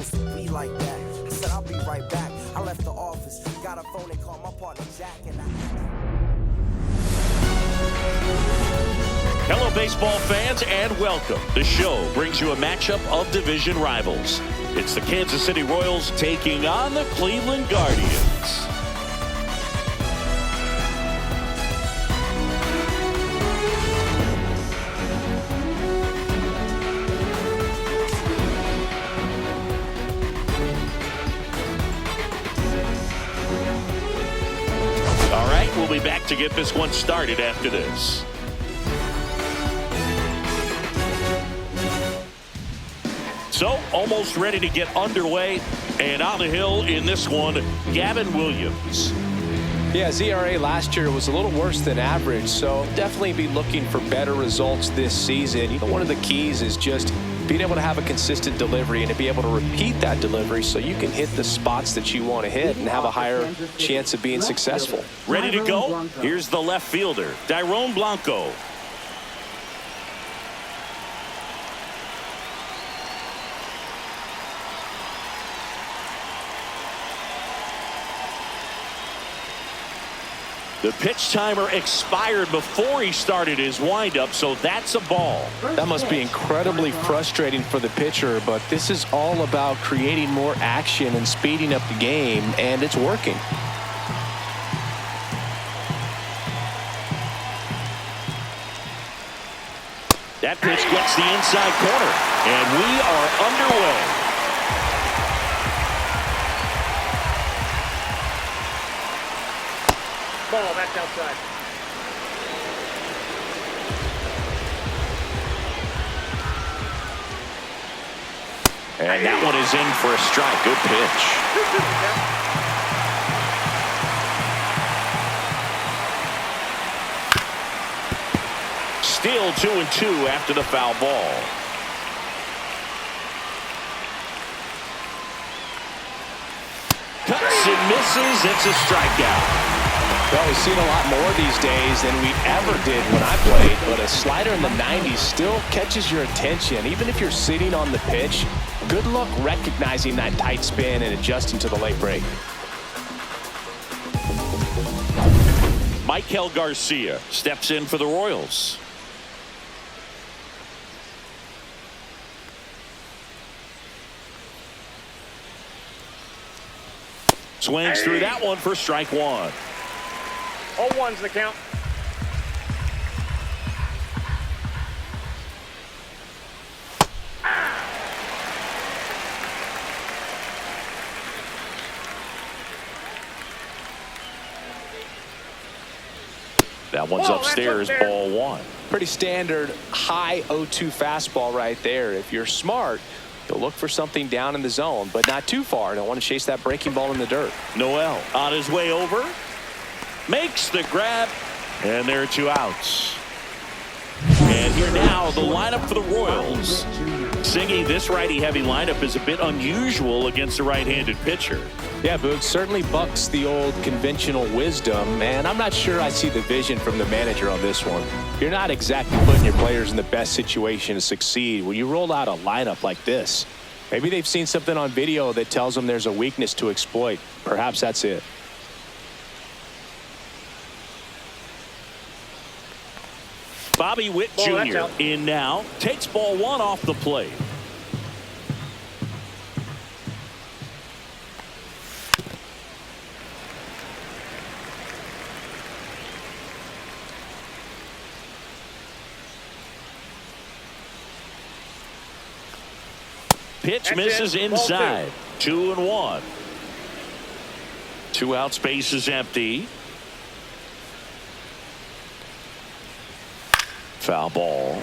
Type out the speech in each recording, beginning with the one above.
supposed to be like that. I said I'll be right back. I left the office, got a phone and called my partner Jack, and Hello, baseball fans, and welcome. The show brings you a matchup of division rivals. It's the Kansas City Royals taking on the Cleveland Guardians. All right, we'll be back to get this one started after this. So, almost ready to get underway, and on the hill in this one, Gavin Williams. Yeah, ZRA last year was a little worse than average, so definitely be looking for better results this season. You know, one of the keys is just being able to have a consistent delivery and to be able to repeat that delivery so you can hit the spots that you want to hit and have a higher chance of being successful. Ready to go? Here's the left fielder, Dairon Blanco. The pitch timer expired before he started his windup, so that's a ball. That must be incredibly frustrating for the pitcher, but this is all about creating more action and speeding up the game, and it's working. That pitch gets the inside corner, and we are underway. Ball, that's outside. And that one is in for a strike. Good pitch. Still 2-2 after the foul ball. Cuts and misses. It's a strikeout. Well, we've seen a lot more these days than we ever did when I played, but a slider in the 90s still catches your attention. Even if you're sitting on the pitch, good luck recognizing that tight spin and adjusting to the late break. Maikel Garcia steps in for the Royals. Swings through that one for strike one. 0-1's the count. That one's upstairs, ball one. Pretty standard high 0-2 fastball right there. If you're smart, you'll look for something down in the zone, but not too far. Don't want to chase that breaking ball in the dirt. Noel on his way over. Makes the grab, and there are two outs. And here now, the lineup for the Royals. Singy, this righty-heavy lineup is a bit unusual against a right-handed pitcher. Yeah, Boog, certainly bucks the old conventional wisdom, and I'm not sure I see the vision from the manager on this one. You're not exactly putting your players in the best situation to succeed when you roll out a lineup like this. Maybe they've seen something on video that tells them there's a weakness to exploit. Perhaps that's it. Bobby Witt Jr. in now. Takes ball one off the plate. Pitch misses inside. 2-1. 2 out, space is empty. Foul ball.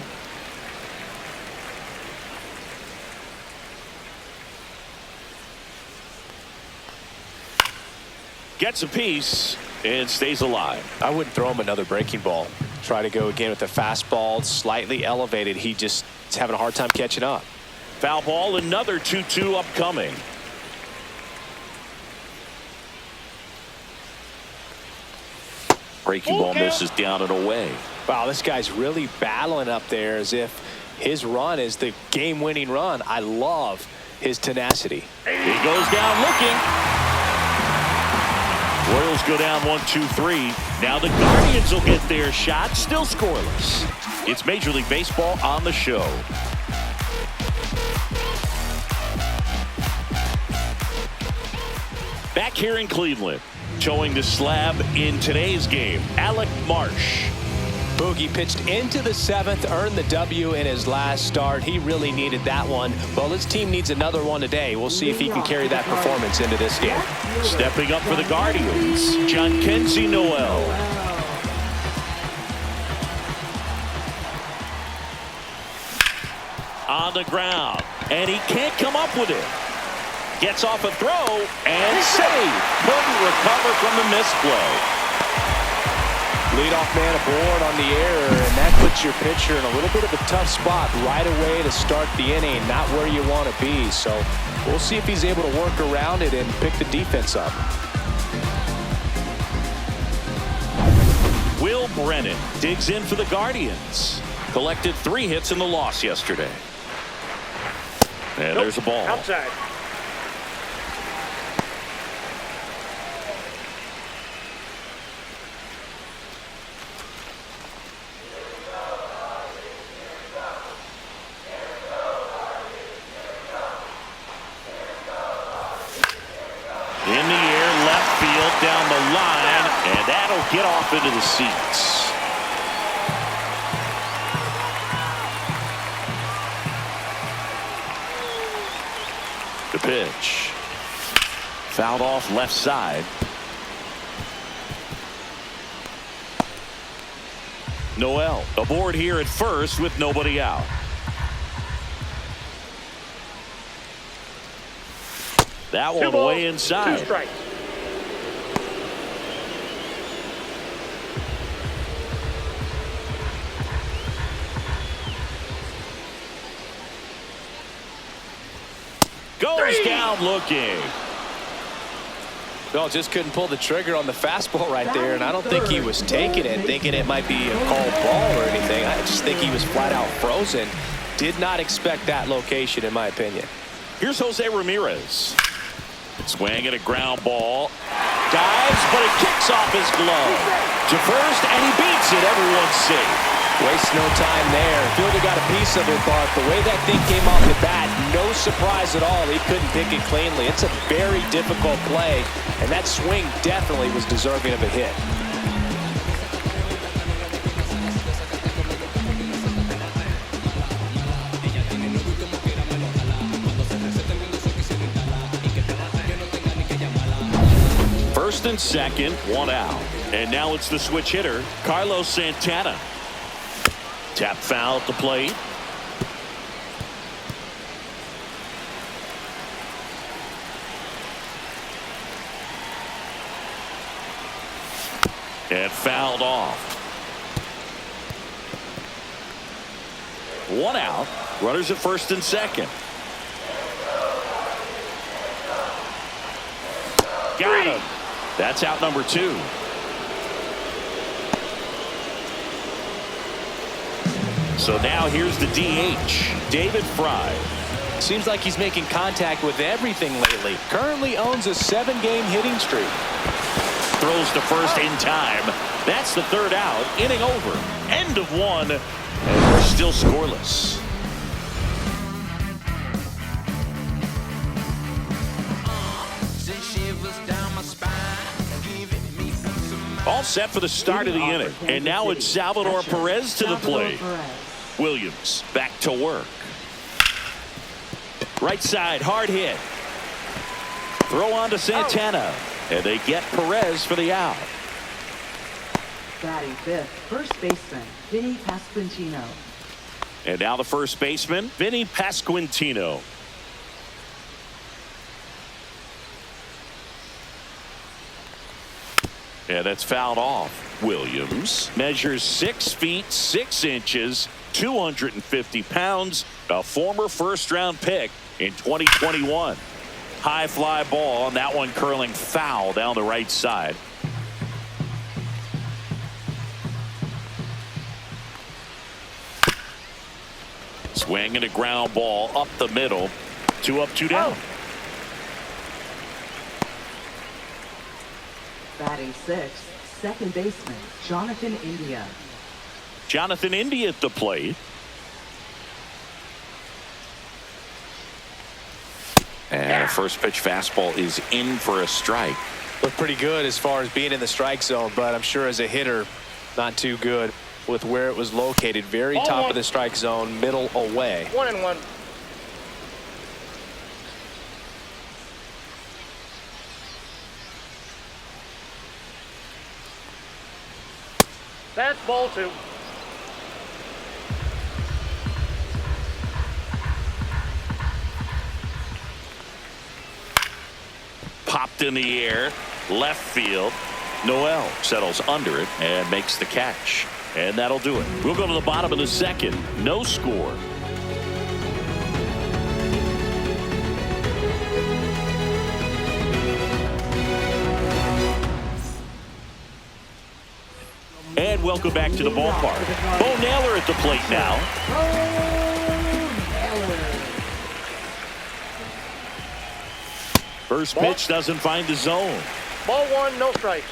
Gets a piece and stays alive. I wouldn't throw him another breaking ball. Try to go again with the fastball, slightly elevated. He just is having a hard time catching up. Foul ball, another 2-2 upcoming. Breaking ball misses down and away. Wow, this guy's really battling up there as if his run is the game-winning run. I love his tenacity. He goes down looking. Royals go down 1-2-3. Now the Guardians will get their shot. Still scoreless. It's Major League Baseball on the show. Back here in Cleveland, showing the slab in today's game, Alec Marsh. Boogie pitched into the 7th, earned the W in his last start. He really needed that one. Well, his team needs another one today. We'll see if he can carry that performance into this game. Stepping up for the Guardians, Jhonkensy Noel. On the ground, and he can't come up with it. Gets off a throw and saved. Couldn't recover from the misplay. Leadoff man aboard on the error, and that puts your pitcher in a little bit of a tough spot right away to start the inning, not where you want to be. So we'll see if he's able to work around it and pick the defense up. Will Brennan digs in for the Guardians. Collected 3 hits in the loss yesterday. And there's a ball. Outside. In the air, left field, down the line, and that'll get off into the seats. The pitch. Fouled off left side. Noel aboard here at first with nobody out. That one way inside. 2 strikes. Goes down looking. Well, just couldn't pull the trigger on the fastball right there, and I don't think he was taking it, thinking it might be a called ball or anything. I just think he was flat out frozen. Did not expect that location, in my opinion. Here's Jose Ramirez. Swing at a ground ball. Dives, but it kicks off his glove. To first, and he beats it. Everyone's safe. Waste no time there. Fielder got a piece of it, but the way that thing came off the bat, no surprise at all. He couldn't pick it cleanly. It's a very difficult play, and that swing definitely was deserving of a hit. First and second, 1 out. And now it's the switch hitter, Carlos Santana. Tap foul at the plate. And fouled off. 1 out. Runners at first and second. Got him. That's out number 2. So now here's the DH, David Fry. Seems like he's making contact with everything lately. Currently owns a 7-game hitting streak. Throws to first in time. That's the 3rd out. Inning over. End of 1. And we're still scoreless. All set for the start of the inning. And now it's Salvador Perez to the plate. Williams back to work. Right side, hard hit. Throw on to Santana. And they get Perez for the out. Batting 5th, first baseman, Vinny Pasquantino. And now the first baseman, Vinny Pasquantino. And that's fouled off. Williams measures 6 feet 6 inches, 250 pounds, a former 1st-round pick in 2021. High fly ball, and that one curling foul down the right side. Swing and a ground ball up the middle 2 up, 2 down. Batting sixth, second baseman Jonathan India. Jonathan India at the plate. And a first pitch fastball is in for a strike. Looked pretty good as far as being in the strike zone, but I'm sure as a hitter, not too good with where it was located. Very top of the strike zone, middle away. 1-1. That's ball 2. Popped in the air, left field. Noel settles under it and makes the catch. And that'll do it. We'll go to the bottom of the second. No score. And welcome back to the ballpark. Bo Naylor at the plate now. First pitch doesn't find the zone. Ball 1, no strikes.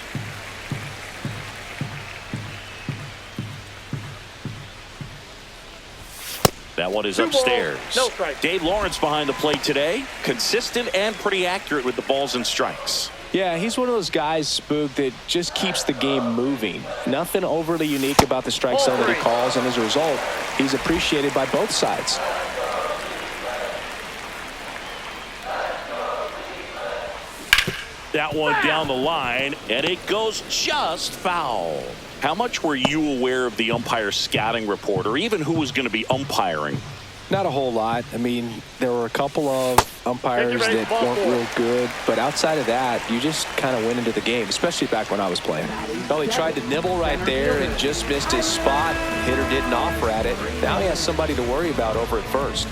That one is 2 balls, upstairs. no strikes. Dave Lawrence behind the plate today. Consistent and pretty accurate with the balls and strikes. Yeah, he's one of those guys, Spook, that just keeps the game moving. Nothing overly unique about the strike zone that he calls, and as a result, he's appreciated by both sides. That one down the line, and it goes just foul. How much were you aware of the umpire scouting report, or even who was going to be umpiring? Not a whole lot. I mean, there were a couple of umpires that weren't real good, but outside of that, you just kind of went into the game, especially back when I was playing. Well, he tried to nibble right there and just missed his spot. Hitter didn't offer at it. Now he has somebody to worry about over at first.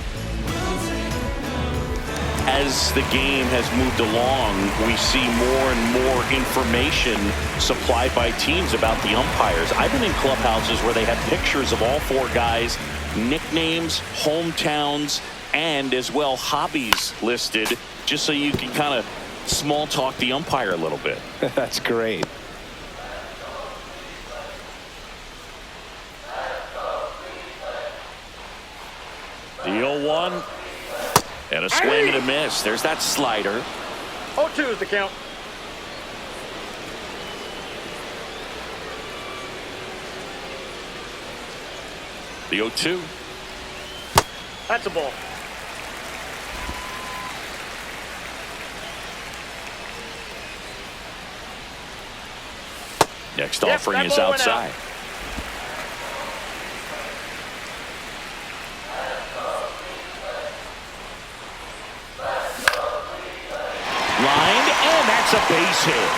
As the game has moved along, we see more and more information supplied by teams about the umpires. I've been in clubhouses where they have pictures of all 4 guys, nicknames, hometowns, and as well hobbies listed, just so you can kind of small talk the umpire a little bit. That's great. The 0-1. And a swing and a miss. There's that slider. 0-2 is the count. The 0-2. That's a ball. Next offering is outside. Lined, and that's a base hit.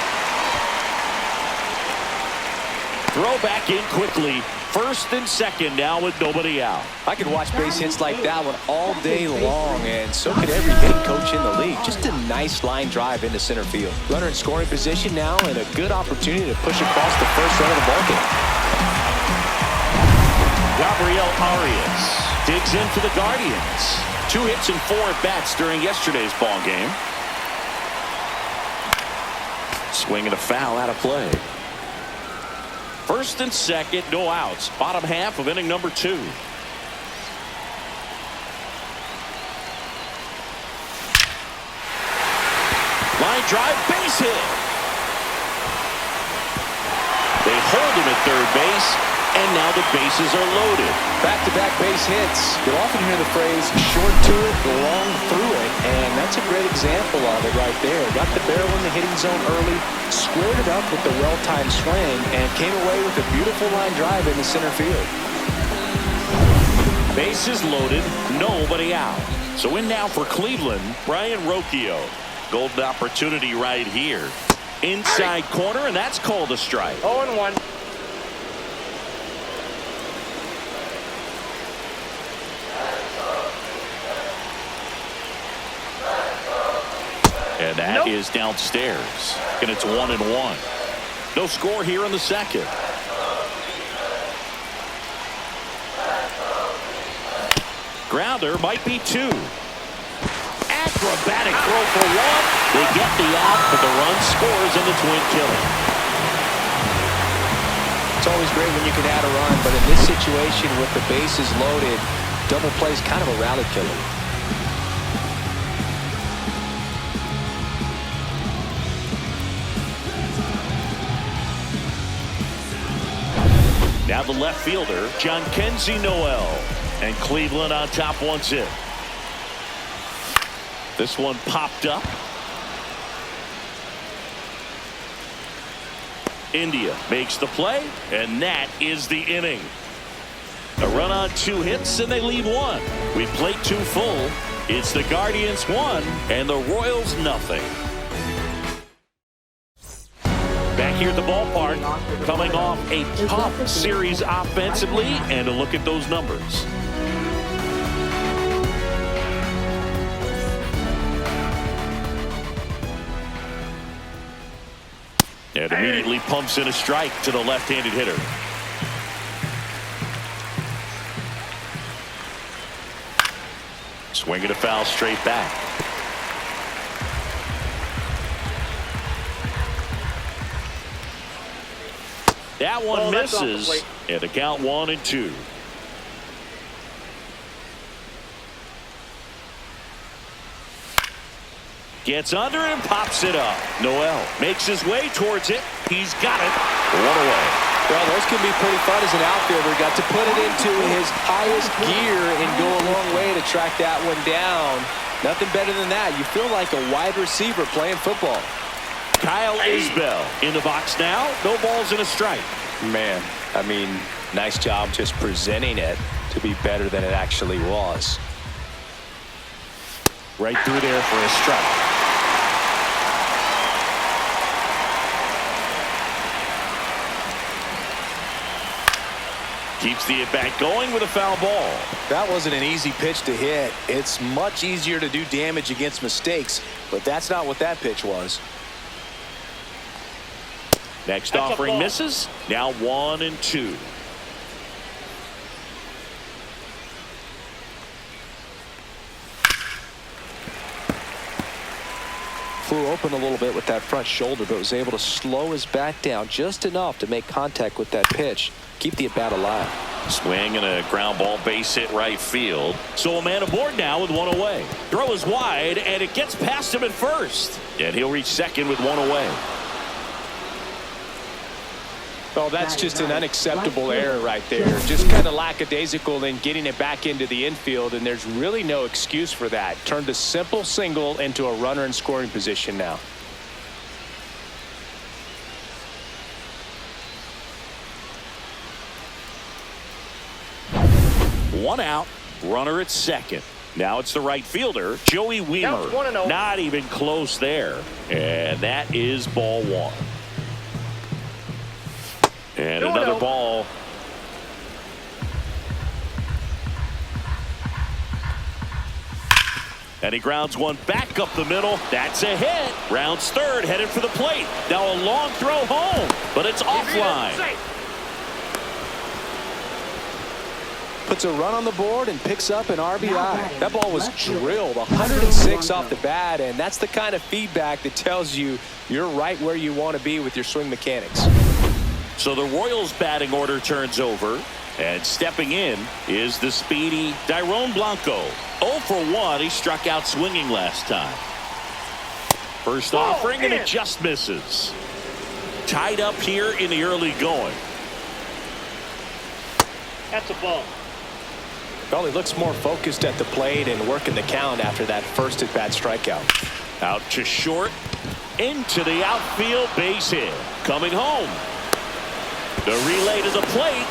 Throw back in quickly. First and second now with nobody out. I could watch base hits like that one all day long, and so could every hitting coach in the league. Just a nice line drive into center field. Runner in scoring position now, and a good opportunity to push across the first run of the ballgame. Gabriel Arias digs in for the Guardians. 2 hits and 4 at-bats during yesterday's ball game. Swing and a foul out of play. First and second, no outs. Bottom half of inning number 2. Line drive, base hit. They hold him at third base, and now the bases are loaded. Back-to-back base hits. You'll often hear the phrase, short to it, long through it, and that's a great example of it right there. Got the barrel in the hitting zone early, squared it up with the well-timed swing, and came away with a beautiful line drive in the center field. Bases loaded, nobody out. So in now for Cleveland, Brian Rocchio. Golden opportunity right here. Inside corner, and that's called a strike. 0-1. And that is downstairs. And it's 1-1. No score here in the second. Grounder might be 2. Acrobatic throw for one. They get the out, but the run scores, and the Twin kill it. It's always great when you can add a run, but in this situation with the bases loaded, double play is kind of a rally killer. Now the left fielder, Jhonkensy Noel. And Cleveland on top 1-0. This one popped up. India makes the play, and that is the inning. A run on 2 hits, and they leave 1. We played 2 full. It's the Guardians 1, and the Royals nothing. Back here at the ballpark, coming off a tough series offensively, and a look at those numbers. And immediately pumps in a strike to the left-handed hitter. Swinging a foul straight back. That one misses, and the count 1-2. Gets under and pops it up. Noel makes his way towards it. He's got it. 1 away. Well, those can be pretty fun as an outfielder. Got to put it into his highest gear and go a long way to track that one down. Nothing better than that. You feel like a wide receiver playing football. Kyle Isbell in the box now. No balls and a strike. Man, I mean, nice job just presenting it to be better than it actually was. Right through there for a strike. Keeps the at-bat going with a foul ball. That wasn't an easy pitch to hit. It's much easier to do damage against mistakes, but that's not what that pitch was. Next offering misses. Now 1-2. Flew open a little bit with that front shoulder, but was able to slow his bat down just enough to make contact with that pitch. Keep the at-bat alive. Swing and a ground ball base hit right field. So a man aboard now with 1 away. Throw is wide, and it gets past him at first. And he'll reach second with 1 away. Well, that's just an unacceptable error right there. Just kind of lackadaisical in getting it back into the infield, and there's really no excuse for that. Turned a simple single into a runner in scoring position now. One out, runner at second. Now it's the right fielder, Joey Wiemer. 1-0. Not even close there. And that is ball 1. And 2-0. another ball. And he grounds one back up the middle. That's a hit. Rounds third, headed for the plate. Now a long throw home, but it's offline. Puts a run on the board and picks up an RBI. That ball was drilled 106 off the bat, and that's the kind of feedback that tells you you're right where you want to be with your swing mechanics. So the Royals batting order turns over, and stepping in is the speedy Dairon Blanco. 0 for 1. He struck out swinging last time. First offering, and it just misses. Tied up here in the early going. That's a ball. Well, he looks more focused at the plate and working the count after that first at-bat strikeout. Out to short, into the outfield, base hit. Coming home. The relay to the plate.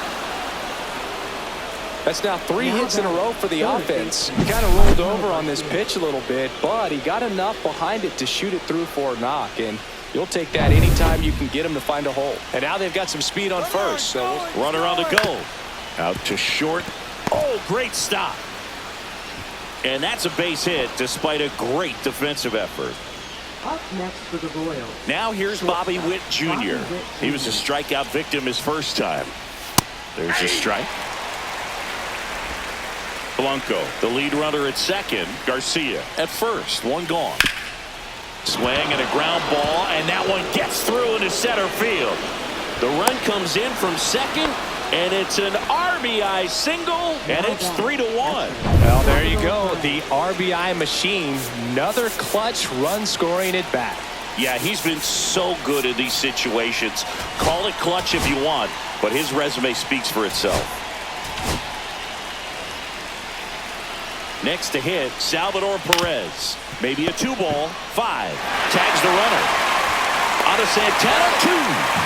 That's now 3 hits in a row for the offense. He kind of rolled over on this pitch a little bit, but he got enough behind it to shoot it through for a knock, and you'll take that anytime you can get him to find a hole. And now they've got some speed on first. So runner on the go. Out to short. Oh, great stop. And that's a base hit despite a great defensive effort. Up next for the Royals. Now here's Bobby Witt Jr. He was a strikeout victim his first time. There's a strike. Blanco, the lead runner at second. Garcia at first. One gone. Swing and a ground ball, and that one gets through into center field. The run comes in from second, and it's an RBI single, and it's 3-1. Well, there you go. The RBI machine. Another clutch run scoring at bat. Yeah, he's been so good in these situations. Call it clutch if you want, but his resume speaks for itself. Next to hit, Salvador Perez. Maybe a 2-ball, 5. Tags the runner. On to Santana, 2.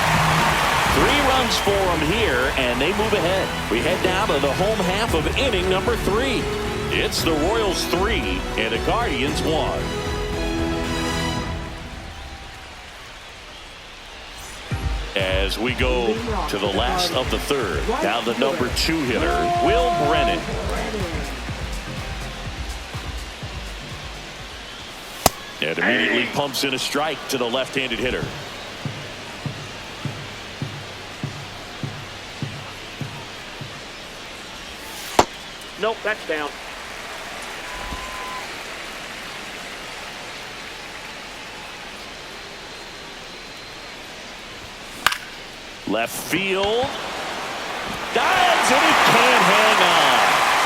3 runs for him here, and they move ahead. We head down to the home half of inning number 3. It's the Royals 3 and the Guardians 1. As we go to the last of the third, down the number 2 hitter, Will Brennan. And immediately pumps in a strike to the left-handed hitter. Nope, that's down. Left field. Dives, and he can't hang on.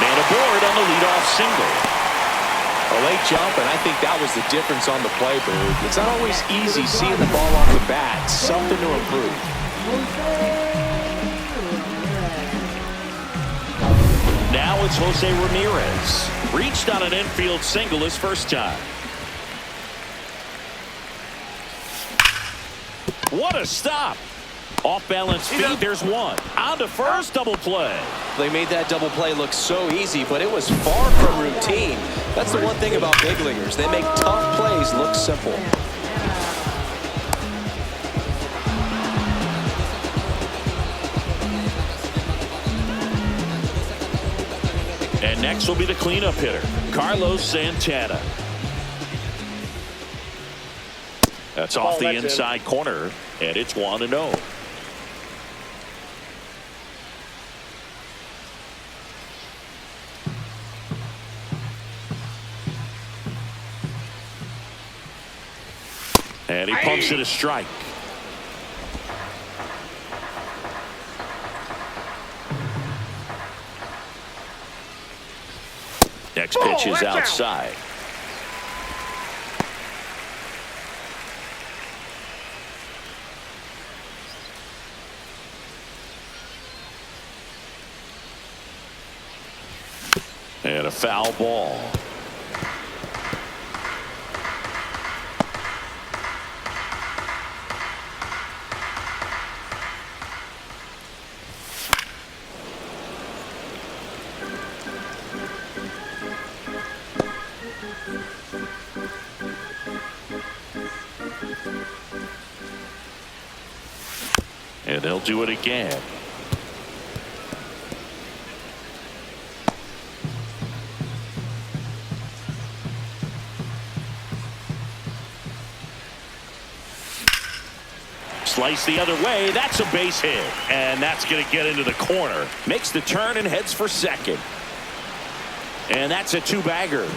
Man aboard on the leadoff single. A late jump, and I think that was the difference on the play, Boog. It's not always easy seeing the ball off the bat. Something to improve. Now it's Jose Ramirez. Reached on an infield single his first time. What a stop. Off balance feet, there's one. On to first, double play. They made that double play look so easy, but it was far from routine. That's the one thing about big leaguers. They make tough plays look simple. And next will be the cleanup hitter, Carlos Santana. That's off the inside corner, and it's 1-0. And he pumps it a strike. Next pitch is outside. And a foul ball. And they'll do it again. Slice the other way. That's a base hit. And that's going to get into the corner. Makes the turn and heads for second. And that's a 2-bagger.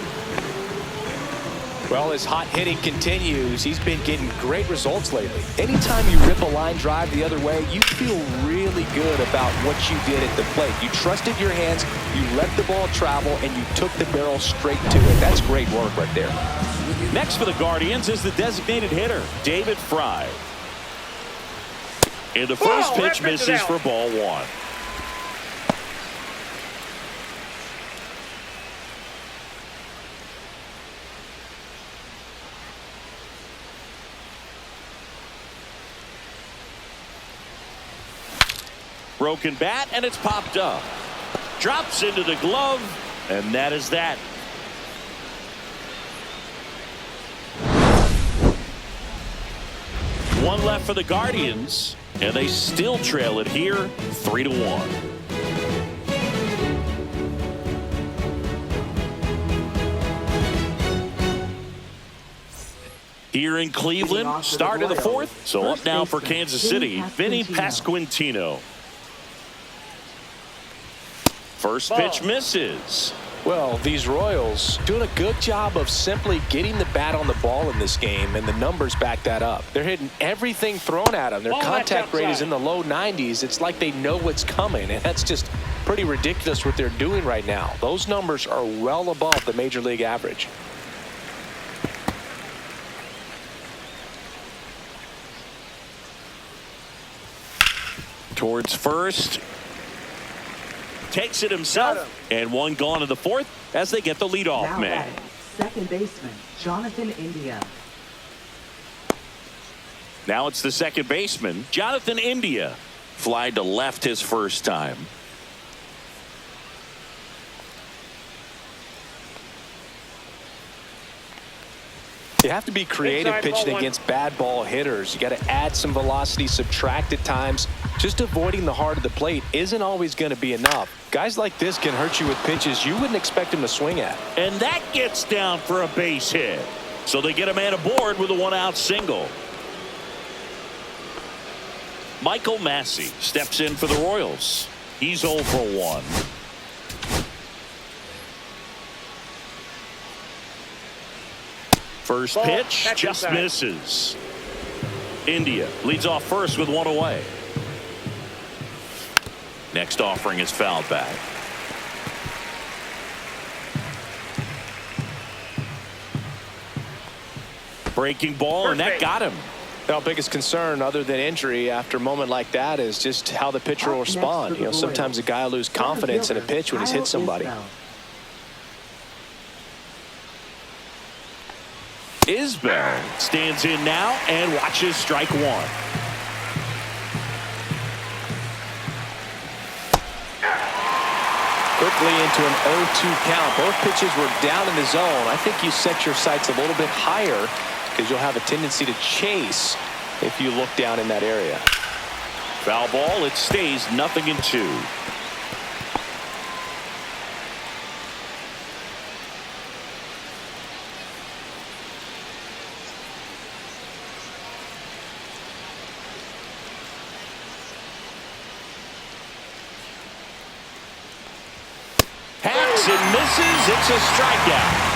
Well, his hot hitting continues. He's been getting great results lately. Anytime you rip a line drive the other way, you feel really good about what you did at the plate. You trusted your hands, you let the ball travel, and you took the barrel straight to it. That's great work right there. Next for the Guardians is the designated hitter, David Fry. And the first pitch misses for ball 1. Broken bat, and it's popped up. Drops into the glove, and that is that. One left for the Guardians, and they still trail it here, 3-1. Here in Cleveland, start of the 4th. So up now for Kansas City, Vinny Pasquantino. First pitch misses. Well, these Royals doing a good job of simply getting the bat on the ball in this game, and the numbers back that up. They're hitting everything thrown at them. Their contact rate is in the low 90s. It's like they know what's coming, and that's just pretty ridiculous what they're doing right now. Those numbers are well above the major league average. Towards first. Takes it himself, and one gone in the fourth as they get the leadoff Now man. batting, second baseman, Jonathan India. Now it's the second baseman, Jonathan India. Fly to left his first time. You have to be creative pitching against bad ball hitters. You got to add some velocity, subtract at times. Just avoiding the heart of the plate isn't always going to be enough. Guys like this can hurt you with pitches you wouldn't expect them to swing at. And that gets down for a base hit. So they get a man aboard with a one-out single. Michael Massey steps in for the Royals. He's 0 for 1. First pitch just misses. India leads off first with one away. Next offering is fouled back. Breaking ball, and that got him. Our biggest concern other than injury after a moment like that is just how the pitcher will respond. You know, sometimes a guy will lose confidence in a pitch when he's hit somebody. Isbell stands in now and watches strike one. Quickly into an 0-2 count. Both pitches were down in the zone. I think you set your sights a little bit higher because you'll have a tendency to chase if you look down in that area. Foul ball. It stays 0-2. Hacks and misses. It's a strikeout.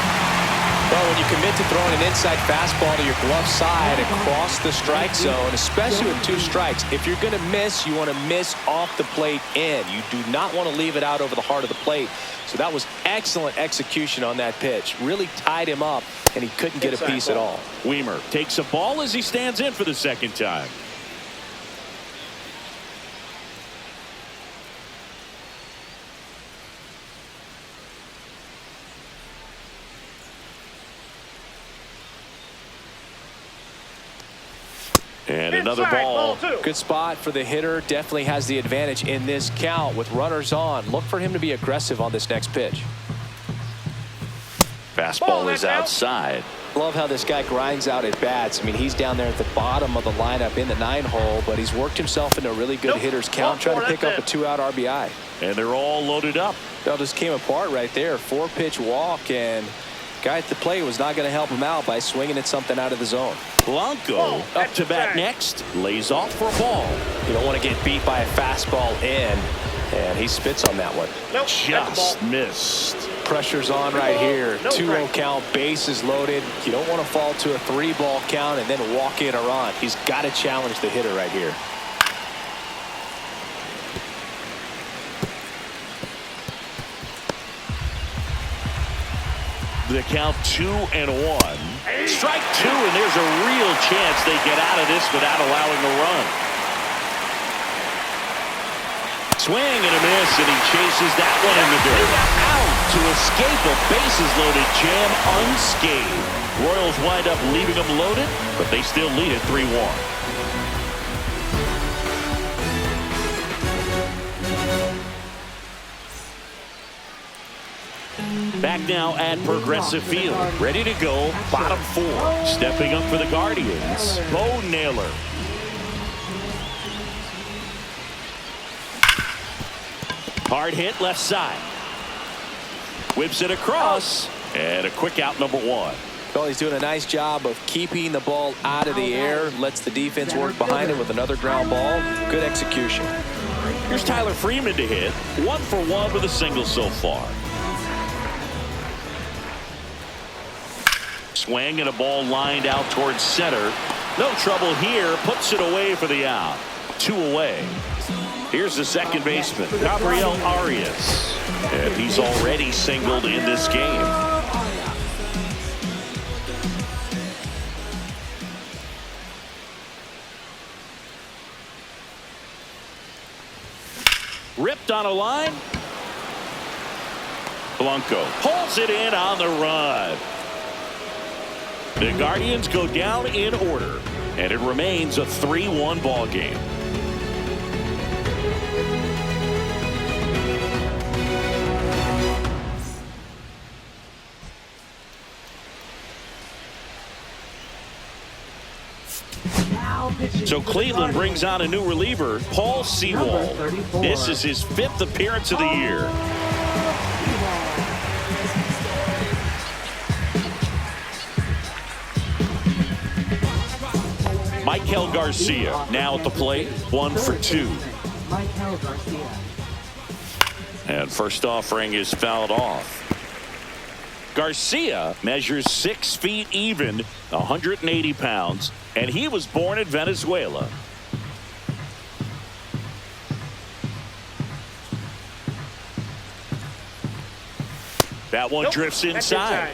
Well, when you commit to throwing an inside fastball to your glove side across the strike zone, especially with 2 strikes, if you're going to miss, you want to miss off the plate in. You do not want to leave it out over the heart of the plate. So that was excellent execution on that pitch. Really tied him up, and he couldn't get a piece at all. Weimer takes a ball as he stands in for the second time. And another ball. Good spot for the hitter. Definitely has the advantage in this count with runners on. Look for him to be aggressive on this next pitch. Fastball is outside. Love how this guy grinds out at bats. I mean, he's down there at the bottom of the lineup in the 9-hole, but he's worked himself into a really good hitter's count, trying to pick up a 2-out RBI. And they're all loaded up. That just came apart right there. 4-pitch walk, and guy at the plate was not going to help him out by swinging at something out of the zone. Blanco up to bat next. Lays off for a ball. You don't want to get beat by a fastball in, and he spits on that one. Just missed. Pressure's on right here. 2-0 count, bases loaded. You don't want to fall to a 3-ball count and then walk in a run. He's got to challenge the hitter right here. The count 2-1. Strike 2, and there's a real chance they get out of this without allowing a run. Swing and a miss, and he chases that one in the dirt. Out to escape a bases-loaded jam unscathed. Royals wind up leaving them loaded, but they still lead at 3-1. Back now at Progressive Field. Ready to go. Bottom 4. Stepping up for the Guardians, Bo Naylor. Hard hit left side. Whips it across. And a quick out, number 1. Well, he's doing a nice job of keeping the ball out of the air. Lets the defense work behind him with another ground ball. Good execution. Here's Tyler Freeman to hit. 1 for 1 with a single so far. Swing and a ball lined out towards center. No trouble here. Puts it away for the out. 2 away. Here's the second baseman, Gabriel Arias. And he's already singled in this game. Ripped on a line. Blanco pulls it in on the run. The Guardians go down in order, and it remains a 3-1 ball game. So Cleveland brings on a new reliever, Paul Sewald. This is his 5th appearance of the year. Maikel Garcia now at the plate, 1 for 2. Maikel Garcia. And first offering is fouled off. Garcia measures 6 feet even, 180 pounds, and he was born in Venezuela. That one drifts inside.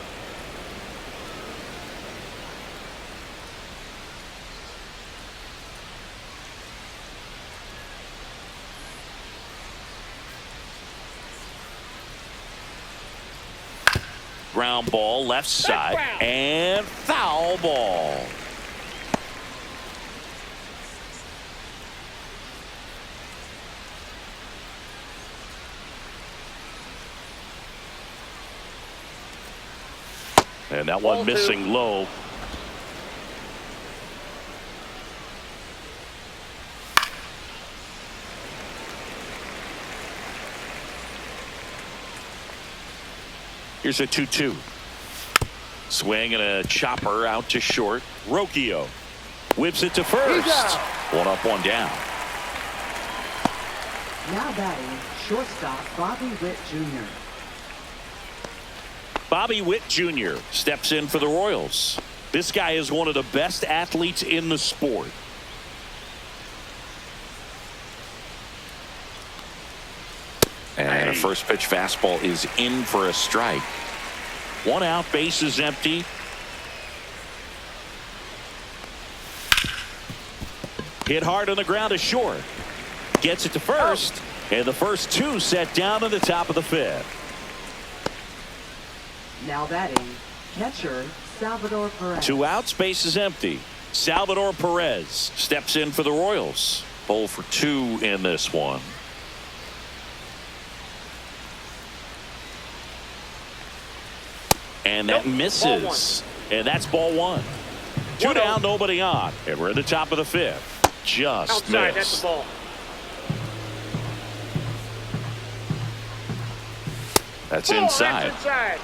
Ground ball left side and foul ball. And that one missing low. Here's a 2-2. Swing and a chopper out to short. Rocchio whips it to first. 1 up, 1 down. Now batting, shortstop Bobby Witt Jr. Bobby Witt Jr. steps in for the Royals. This guy is one of the best athletes in the sport. And a first pitch fastball is in for a strike. 1 out, base is empty. Hit hard on the ground to short. Gets it to first. And the first 2 set down at the top of the 5th. Now batting, catcher Salvador Perez. 2 outs, base is empty. Salvador Perez steps in for the Royals. 0 for 2 in this one. And that misses. And that's ball 1. 2 down, nobody on. And we're at the top of the 5th. Just outside, missed. that's the ball. That's inside. That's inside.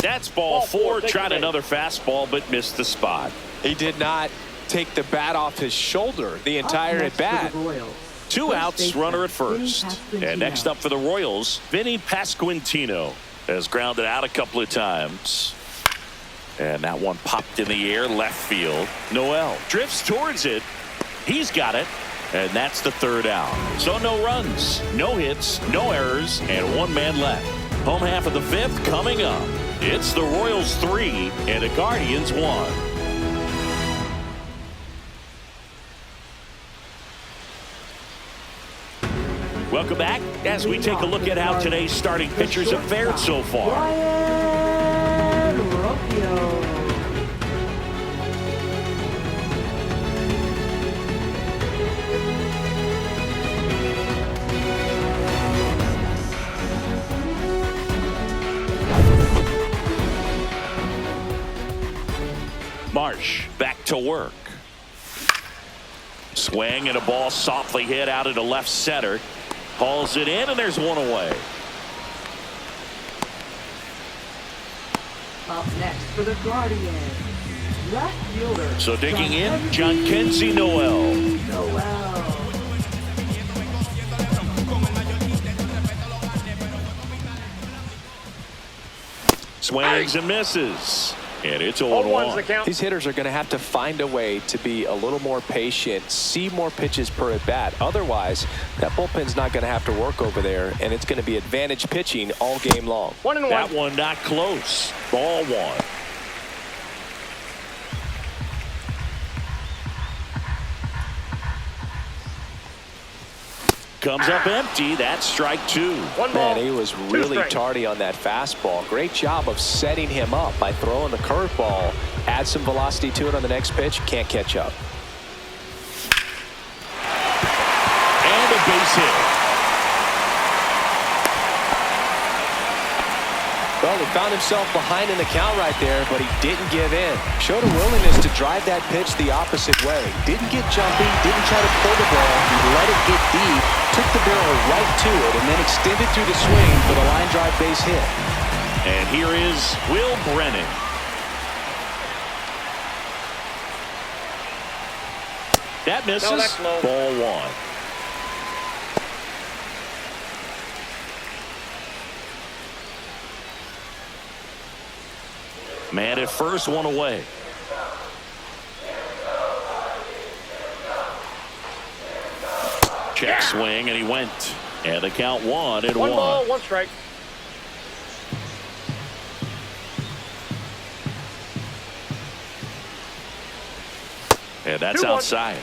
That's ball 4. Tried another fastball, but missed the spot. He did not take the bat off his shoulder the entire at bat. 2 outs, runner at first. And next up for the Royals, Vinny Pasquantino has grounded out a couple of times. And that one popped in the air, left field. Noel drifts towards it. He's got it. And that's the 3rd out. So no runs, no hits, no errors, and 1 man left. Home half of the 5th coming up. It's the Royals 3 and the Guardians 1. Welcome back as we take a look at how today's starting pitchers have fared so far. Ryan Rocchio. Marsh back to work. Swing and a ball softly hit out into left center. Hauls it in, and there's 1 away. Up next for the Guardians, left fielder. So digging in, Jhonkensy Noel. Swings and misses. And it's Hold one's the 0-1. count. These hitters are going to have to find a way to be a little more patient, see more pitches per at bat. Otherwise, that bullpen's not going to have to work over there, and it's going to be advantage pitching all game long. 1-1. That one not close. Ball one. Comes up empty. That's strike two. One ball. Man, he was Two really strikes. tardy on that fastball. Great job of setting him up by throwing the curveball. Add some velocity to it on the next pitch. Can't catch up. And a base hit. Well, he found himself behind in the count right there, but he didn't give in. Showed a willingness to drive that pitch the opposite way. Didn't get jumpy, didn't try to pull the ball. He let it get deep, took the barrel right to it, and then extended through the swing for the line drive base hit. And here is Will Brennan. That misses. No, that's low. Ball one. Man at first, one away. Check swing, and he went. And the count 1-1. One ball, one strike. And that's 2-1. outside.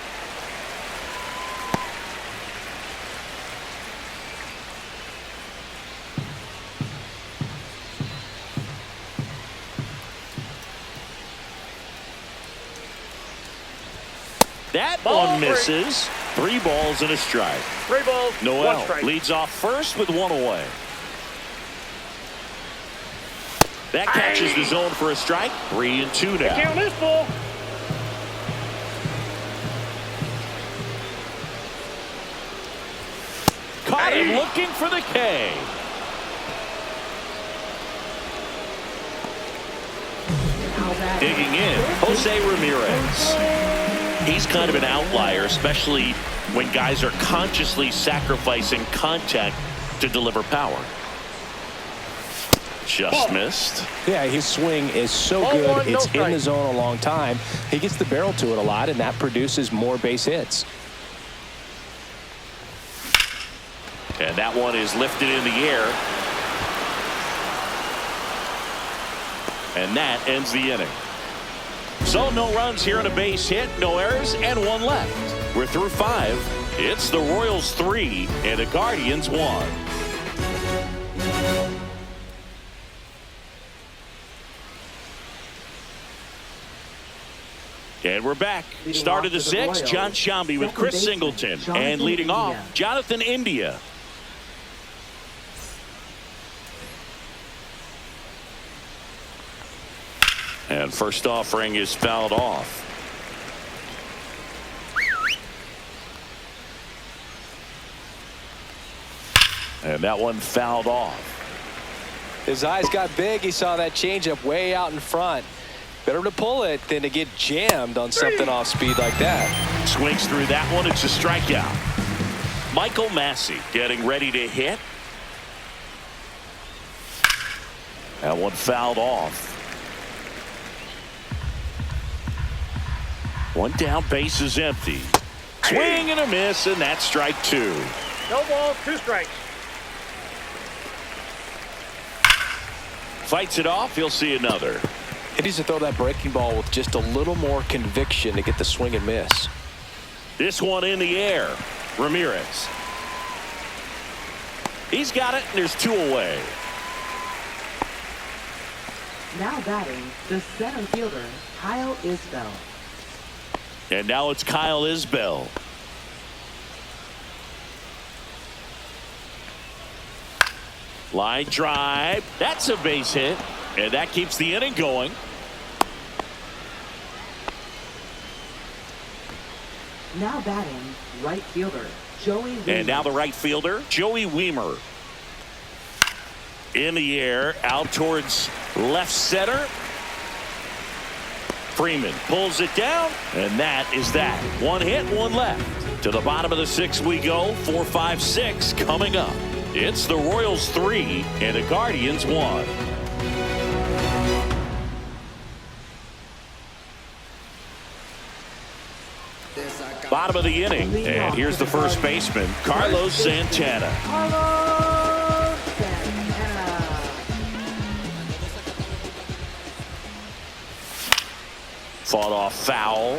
That Ball one three. misses. 3 balls and a strike. 3 balls, one Noel strike. leads off first with 1 away. That catches the zone for a strike. 3-2 The now. count is full. Caught him looking for the K. Now batting, Digging in, Jose Ramirez. He's kind of an outlier, especially when guys are consciously sacrificing contact to deliver power. Just missed. Yeah, his swing is so Ball good. one, no It's in strike. the zone a long time. He gets the barrel to it a lot, and that produces more base hits. And that one is lifted in the air. And that ends the inning. So no runs here on a base hit, no errors, and 1 left. We're through 5. It's the Royals 3 and the Guardians 1. And we're back. Leading Start off of the for the 6th, Royals, John Shambi with second Chris baseman, Singleton. Jonathan And leading off, India. Jonathan India. And first offering is fouled off. And that one fouled off. His eyes got big. He saw that changeup way out in front. Better to pull it than to get jammed on something off speed like that. Swings through that one. It's a strikeout. Michael Massey getting ready to hit. That one fouled off. One down, base is empty. Swing and a miss, and that's strike 2. No balls, 2 strikes. Fights it off. He'll see another. He needs to throw that breaking ball with just a little more conviction to get the swing and miss. This one in the air. Ramirez. He's got it, and there's 2 away. now batting, the center fielder, Kyle Isbell. And now it's Kyle Isbell. Line drive. That's a base hit. And that keeps the inning going. Now batting, right fielder, Joey Weimer. And now the right fielder, Joey Weimer. In the air, out towards left center. Freeman pulls it down, and that is that. 1 hit, 1 left. To the bottom of the 6th we go. 4, 5, 6 coming up. It's the Royals 3 and the Guardians 1. Bottom of the inning. And here's the first baseman, Carlos Santana. Carlos Santana. Fought off foul.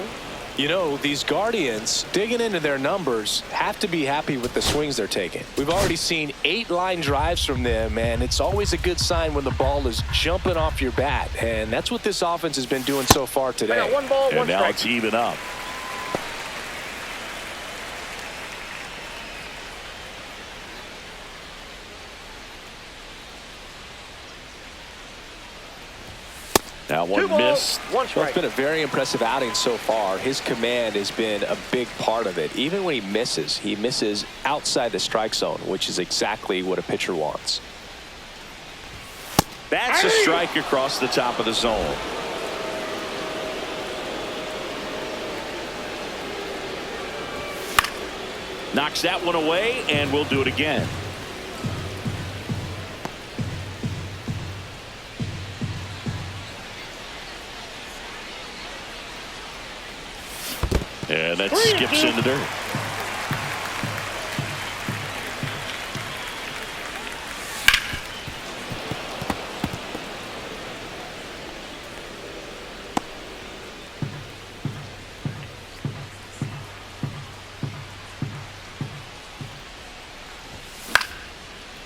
You know, these Guardians, digging into their numbers, have to be happy with the swings they're taking. We've already seen 8 line drives from them, and it's always a good sign when the ball is jumping off your bat. And that's what this offense has been doing so far today. I got 1 ball, 1 And now strike. it's even up. That 2 one balls, missed. 1 Well, it's strike. been a very impressive outing so far. His command has been a big part of it. Even when he misses outside the strike zone, which is exactly what a pitcher wants. That's a strike across the top of the zone. Knocks that one away, and we'll do it again. And that skips in the dirt.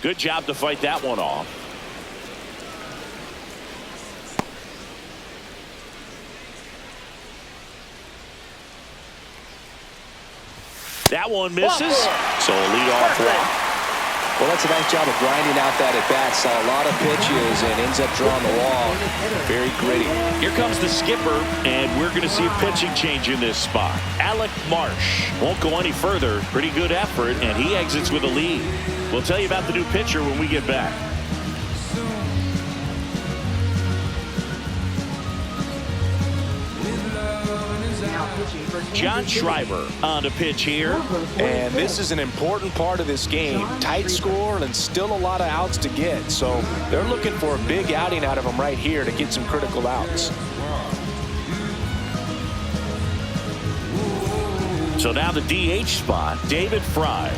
Good job to fight that one off. That one misses. So a leadoff walk. Well, that's a nice job of grinding out that at-bat. Saw a lot of pitches and ends up drawing the wall. Very gritty. Here comes the skipper, and we're going to see a pitching change in this spot. Alec Marsh won't go any further. Pretty good effort, and he exits with a lead. We'll tell you about the new pitcher when we get back. John Schreiber on to pitch here. And this is an important part of this game. Tight score and still a lot of outs to get. So they're looking for a big outing out of him right here to get some critical outs. So now the DH spot, David Fry.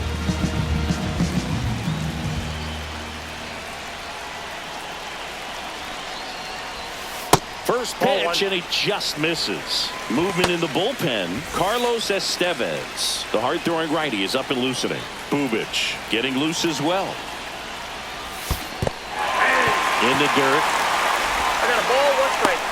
First pitch, and he just misses. Movement in the bullpen, Carlos Estevez. The hard-throwing righty is up and loosening. Bubic getting loose as well. In the dirt. I got a ball, 1 strike.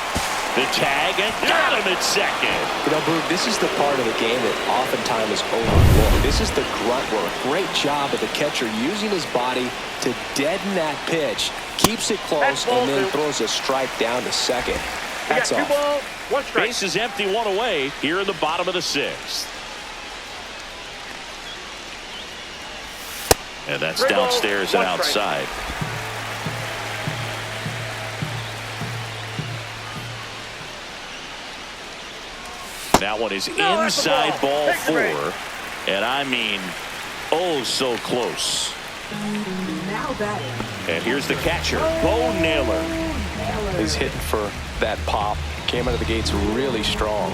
The tag, and got him at second. You know, Boog, this is the part of the game that oftentimes is overlooked. This is the grunt work. Great job of the catcher using his body to deaden that pitch. Keeps it close and then throws a strike down to second. That's We got 2 all. balls, 1 strike. Base is empty, 1 away here in the bottom of the 6th. And that's 3 balls, downstairs and 1 strike. outside. That one is that's a inside ball. ball Take the 4. And I mean, oh, so close. Now batting. And here's the catcher, Bo Naylor. He's hitting for that pop. Came out of the gates really strong.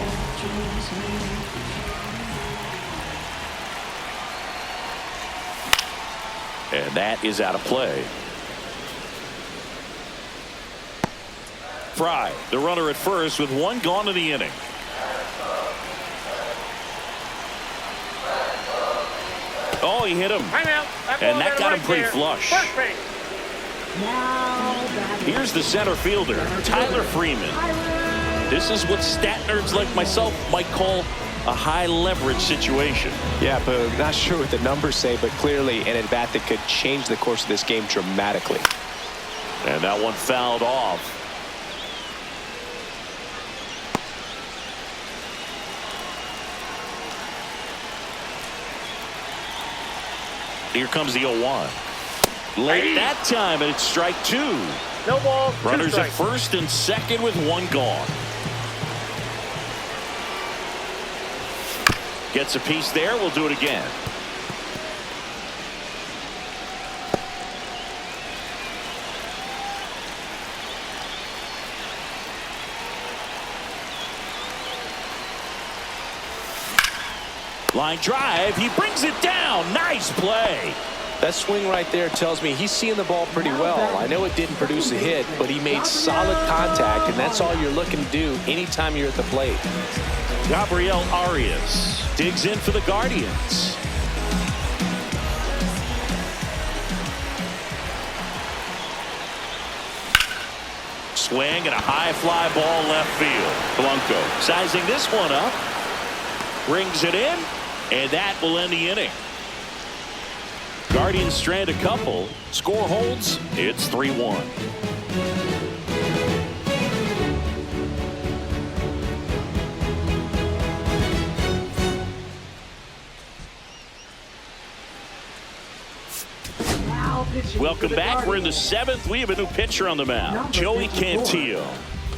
And that is out of play. Fry, the runner at first with 1 gone in the inning. Oh, he hit him. Hang out. And that got him pretty flush. First base. Now batting. Here's the center fielder, Tyler Freeman. This is what stat nerds like myself might call a high leverage situation. Yeah, Boog, not sure what the numbers say, but clearly an at-bat that could change the course of this game dramatically. And that one fouled off. Here comes the 0-1. Late that time, and it's strike 2. No balls, 2 Runners at strikes. first and second with 1 gone. Gets a piece there. We'll do it again. Line drive. He brings it down. Nice play. That swing right there tells me he's seeing the ball pretty well. I know it didn't produce a hit, but he made solid contact, and that's all you're looking to do anytime you're at the plate. Gabriel Arias digs in for the Guardians. Swing and a high fly ball left field. Blanco sizing this one up. Brings it in, and that will end the inning. Guardians strand a couple. Score holds. It's 3-1. Welcome back. We're in the 7th. We have a new pitcher on the mound, Joey Cantillo,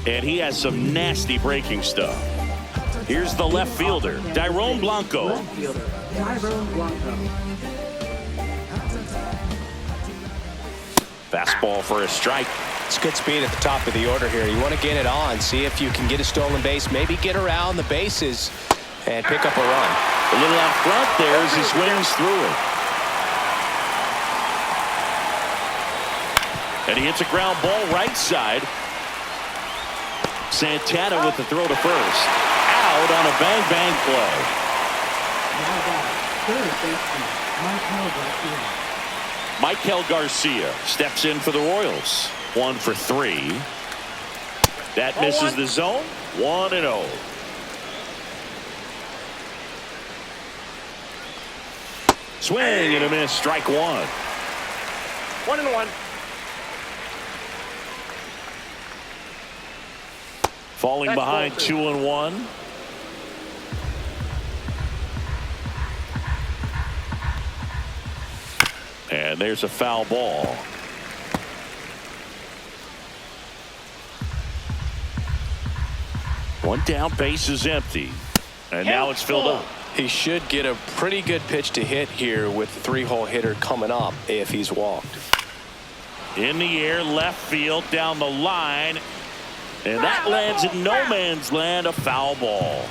and he has some nasty breaking stuff. Here's the left fielder, Dairon Blanco. Left fielder, Dairon Blanco. Fastball for a strike. It's good speed at the top of the order here. You want to get it on, see if you can get a stolen base, maybe get around the bases and pick up a run. A little out front there as he swings through it. And he hits a ground ball right side. Santana with the throw to first. Out on a bang-bang play. Now batting, third baseman, Maikel Maikel Garcia. Garcia steps in for the Royals. 1 for 3. That misses the zone. 1-0. Swing and a miss. Strike one. 1-1. Falling That's behind ball two. 2-1. And there's a foul ball. One down, base is empty. And now it's filled up. He should get a pretty good pitch to hit here with the 3-hole hitter coming up if he's walked. In the air, left field, down the line. And that lands in no man's land, a foul ball.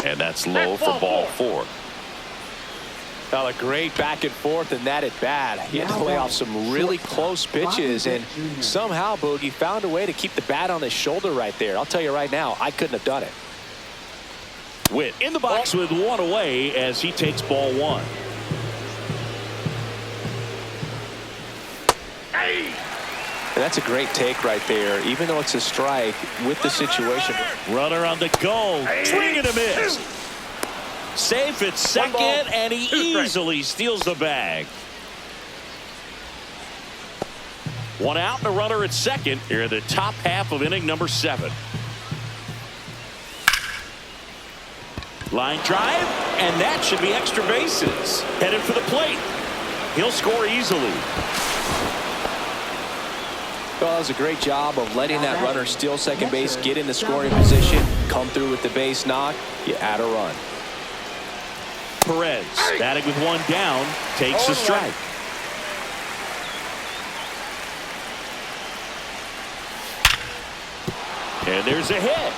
And that's low for ball 4. Well, a great back and forth in that at bat. He had to play off some really close pitches, and somehow Boogie found a way to keep the bat on his shoulder right there. I'll tell you right now, I couldn't have done it. Witt in the box with one away as he takes ball 1. And that's a great take right there, even though it's a strike with the situation. Runner on the go. Swing and a miss. Safe at second, and he easily steals the bag. 1 out and a runner at second here in the top half of inning number 7. Line drive, and that should be extra bases. Headed for the plate. He'll score easily. Well, that was a great job of letting that runner steal second base, get in the scoring position, come through with the base knock. You add a run. Perez batting with 1 down, takes a strike. And there's a hit.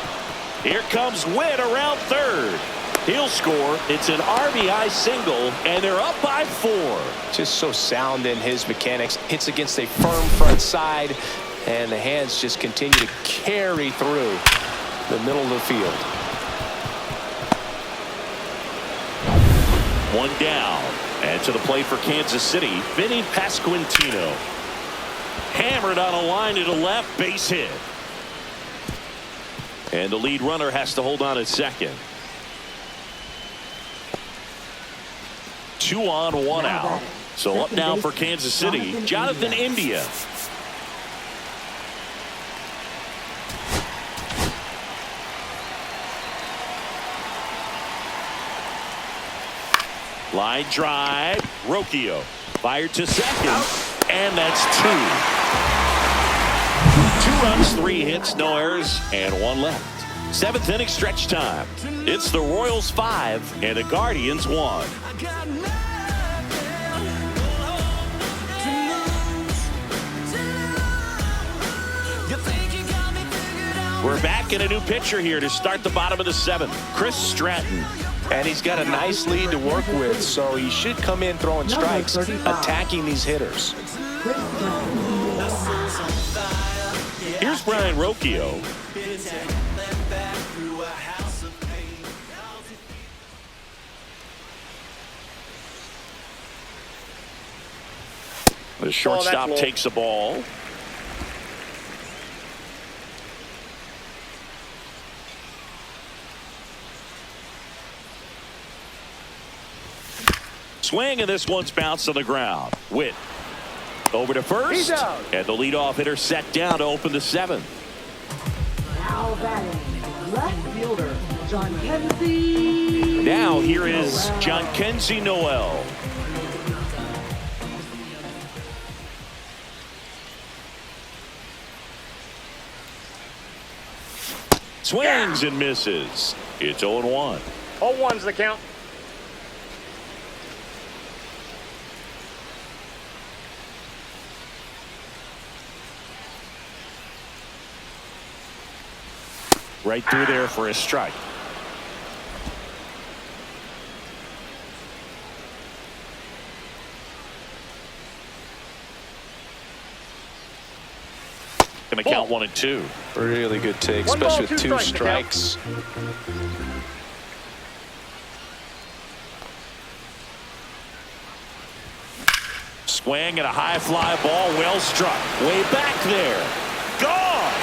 Here comes Witt around third. He'll score. It's an RBI single, and they're up by 4. Just so sound in his mechanics. Hits against a firm front side, and the hands just continue to carry through the middle of the field. 1 down, and to the plate for Kansas City, Vinny Pasquantino. Hammered on a line to the left, base hit. And the lead runner has to hold on at second. 2 on, 1 out. So up now for Kansas City, Jonathan India. Line drive, Rocchio fired to second, and that's 2. 2 runs, 3 hits, no errors, and 1 left. 7th inning stretch time. It's the Royals 5 and the Guardians 1. We're back in a new pitcher here to start the bottom of the seventh. Chris Stratton. And he's got a nice lead to work with, so he should come in throwing strikes, attacking these hitters. Here's Brian Rocchio. The shortstop takes the ball. Swing, and this one's bounced on the ground. Witt over to first, and the leadoff hitter set down to open the seventh. Now batting, left fielder, John Kenzie. Now here is John Kenzie Noel. Swings and misses. It's 0-1. 0-1's the count. Right through there for a strike. Gonna count 1-2. Really good take, One ball, especially with two strikes. Swing and a high fly ball, well struck. Way back there. Gone!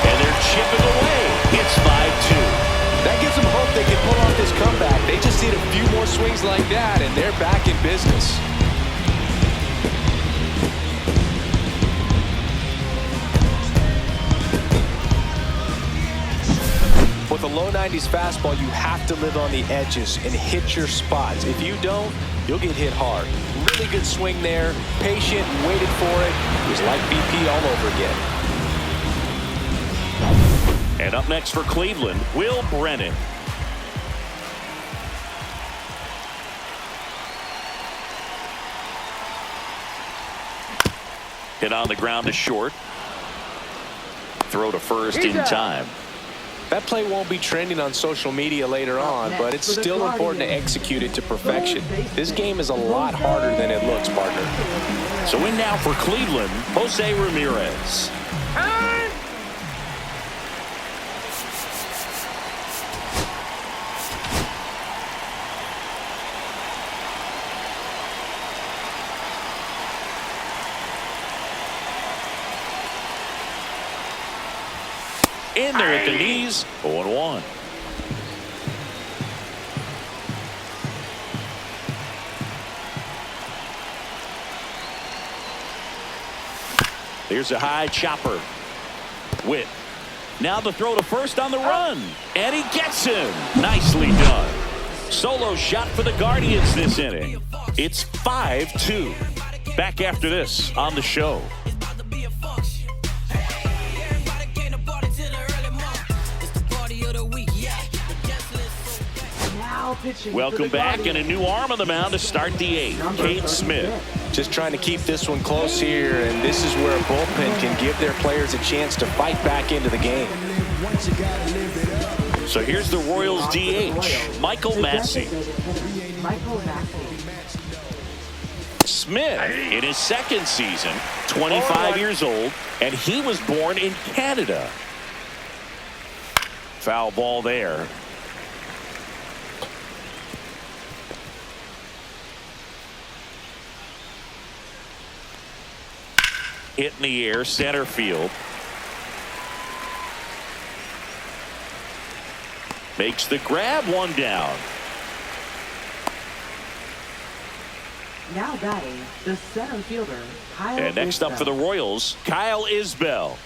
And they're chipping away. It's 5-2. That gives them hope they can pull off this comeback. They just need a few more swings like that, and they're back in business. With a low 90s fastball, you have to live on the edges and hit your spots. If you don't, you'll get hit hard. Really good swing there. Patient, waited for it. It was like BP all over again. And up next for Cleveland, Will Brennan. Hit on the ground to short. Throw to first in time. That play won't be trending on social media later on, but it's still important to execute it to perfection. This game is a lot harder than it looks, partner. So in now for Cleveland, Jose Ramirez. In there at the knees, 0-1. Here's a high chopper. Witt. Now the throw to first on the run. And he gets him. Nicely done. Solo shot for the Guardians this inning. It's 5-2. Back after this on the show. Welcome back, and a new arm on the mound to start the eighth. Cade Smith. Just trying to keep this one close here, and this is where a bullpen can give their players a chance to fight back into the game. So here's the Royals DH, Michael Massey. Smith in his second season, 25 years old, and he was born in Canada. Foul ball there. Hit in the air, center field. Makes the grab, one down. Now batting, the center fielder, Kyle And next up for the Royals, Kyle Isbell.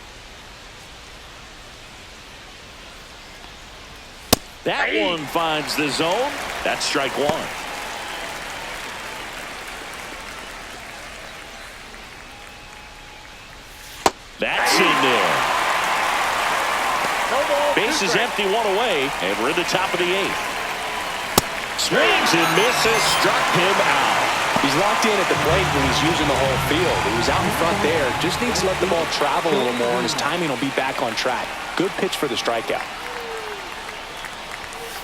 That one finds the zone. That's strike one. That's in there. Base is empty, one away, and we're in the top of the eighth. Swings and misses, struck him out. He's locked in at the plate when he's using the whole field. He was out in front there. Just needs to let the ball travel a little more, and his timing will be back on track. Good pitch for the strikeout.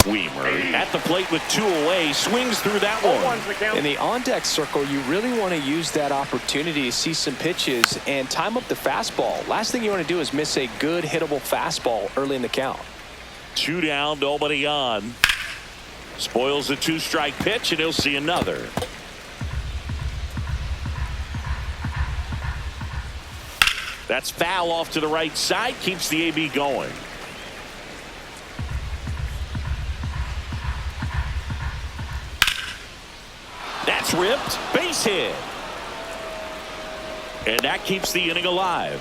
Weimer at the plate with 2 away, swings through that one. In the on-deck circle, you really want to use that opportunity to see some pitches and time up the fastball. Last thing you want to do is miss a good hittable fastball early in the count. 2 down, nobody on. Spoils the 2-strike pitch, and he'll see another. That's foul off to the right side, keeps the AB going. That's ripped, base hit. And that keeps the inning alive.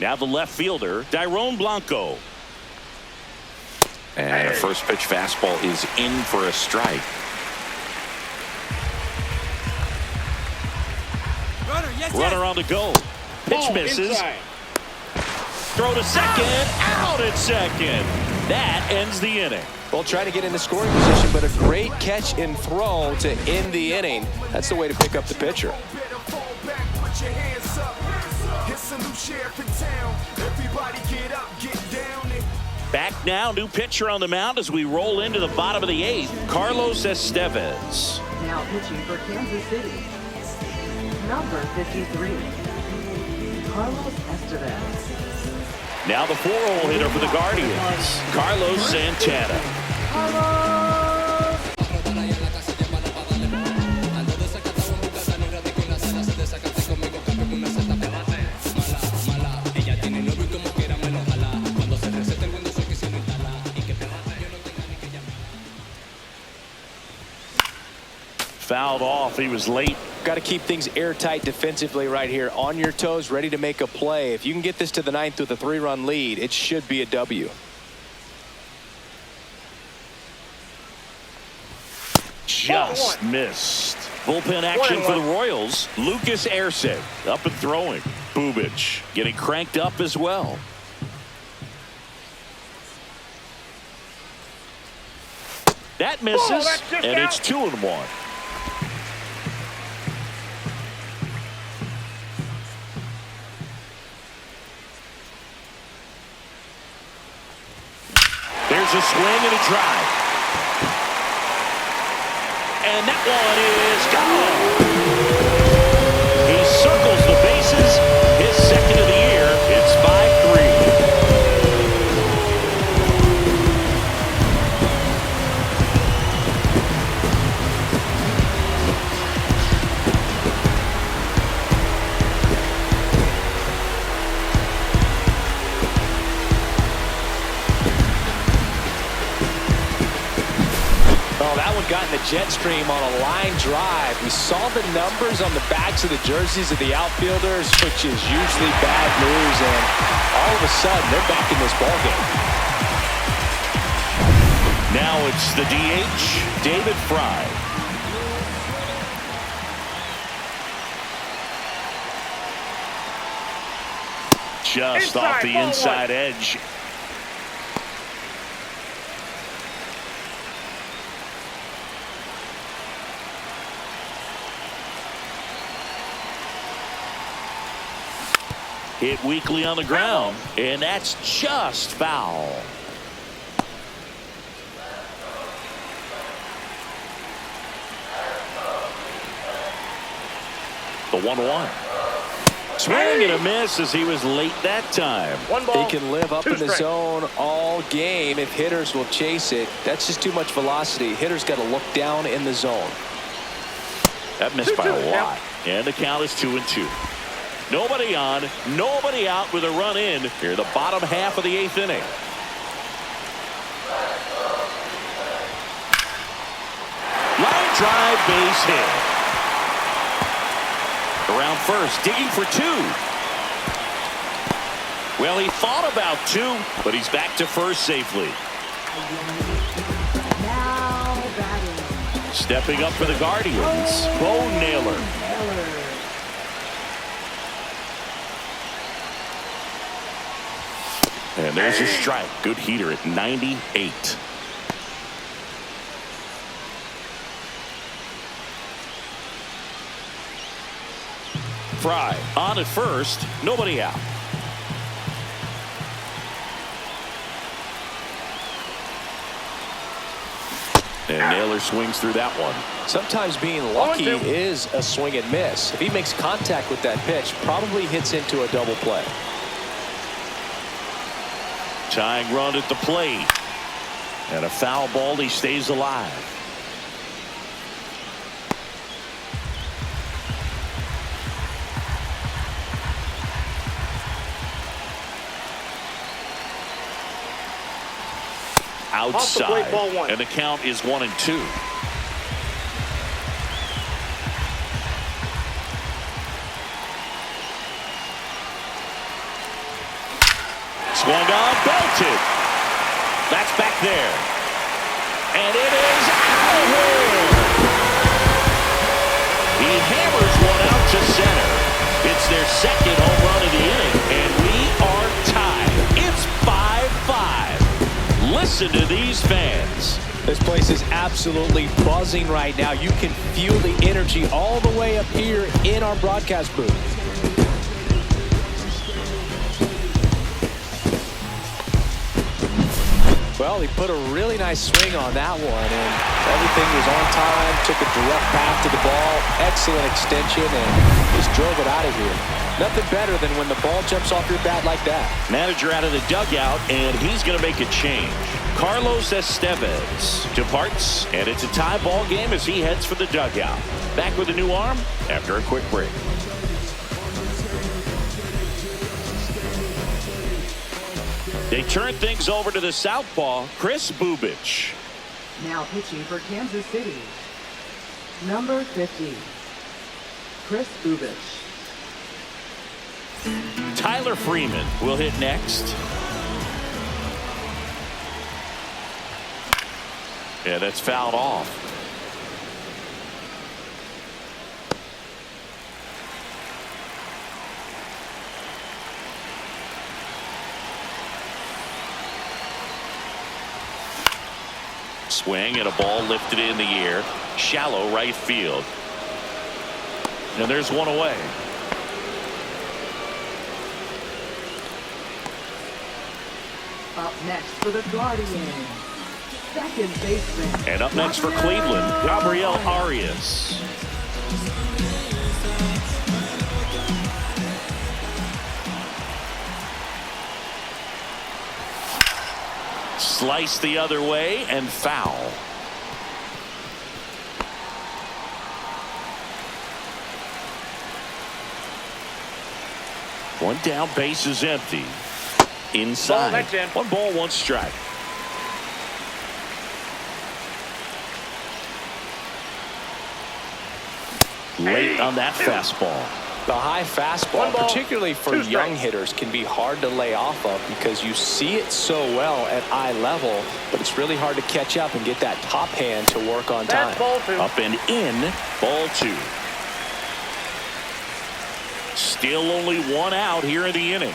Now the left fielder, Dairon Blanco. And the first pitch fastball is in for a strike. Runner on the go. Pitch misses. Inside. Throw to second. Out at second. That ends the inning. Well, trying to get in the scoring position, but a great catch and throw to end the inning. That's the way to pick up the pitcher. Back now, new pitcher on the mound as we roll into the bottom of the 8th. Carlos Estevez. Now pitching for Kansas City, number 53, Carlos Estevez. Now the 4-hole hitter for the Guardians, Carlos Santana. Fouled off. He was late. Got to keep things airtight defensively right here. On your toes, ready to make a play. If you can get this to the 9th with a 3-run lead, it should be a W. Just missed. Bullpen action for the Royals. Lucas Erceg up and throwing. Bubic getting cranked up as well. That misses, and it's 2-1. There's a swing and a drive. And that one is gone. He circles the bases. His second of the year. It's 5-3. Got in the jet stream on a line drive. We saw the numbers on the backs of the jerseys of the outfielders, which is usually bad news, and all of a sudden they're back in this ballgame. Now it's the DH, David Fry. Just off the inside edge. Hit weakly on the ground, and that's just foul. The 1-1. Swing and a miss as he was late that time. He can live up in the zone all game if hitters will chase it. That's just too much velocity. Hitters got to look down in the zone. That missed by a lot, and the count is 2-2. Nobody on, nobody out with a run in here, the bottom half of the 8th inning. Line drive, base hit. Around first, digging for 2. Well, he thought about 2, but he's back to first safely. Now batting, Stepping up for the Guardians, Bo Naylor. And there's a strike. Good heater at 98. Fry on at first, nobody out. And Naylor swings through that one. Sometimes being lucky is a swing and miss. If he makes contact with that pitch, probably hits into a double play. Tying run at the plate. And a foul ball, he stays alive. Outside, ball one. and the count is 1-2. Swung on, belted. That's back there. And it is out of here. He hammers one out to center. It's their second home run of the inning, and we are tied. It's 5-5. Listen to these fans. This place is absolutely buzzing right now. You can feel the energy all the way up here in our broadcast booth. Well, he put a really nice swing on that one, and everything was on time, took a direct path to the ball, excellent extension, and just drove it out of here. Nothing better than when the ball jumps off your bat like that. Manager out of the dugout, and he's going to make a change. Carlos Estevez departs, and it's a tie ball game as he heads for the dugout. Back with a new arm after a quick break. They turn things over to the southpaw, Kris Bubic. Now pitching for Kansas City, number 50, Kris Bubic. Tyler Freeman will hit next. Yeah, that's fouled off. Swing and a ball lifted in the air. Shallow right field. And there's one away. Up next for the Guardians, second baseman. And up next for Cleveland, Gabriel Arias. Slice the other way and foul. One down, base is empty. Inside. Ball, that's in. 1 ball, 1 strike. Late on that fastball. The high fastball, 1 ball, particularly for 2 young strikes. hitters, can be hard to lay off of because you see it so well at eye level, but it's really hard to catch up and get that top hand to work on time. That's ball 2. Up and in, ball 2. Still only 1 out here in the inning.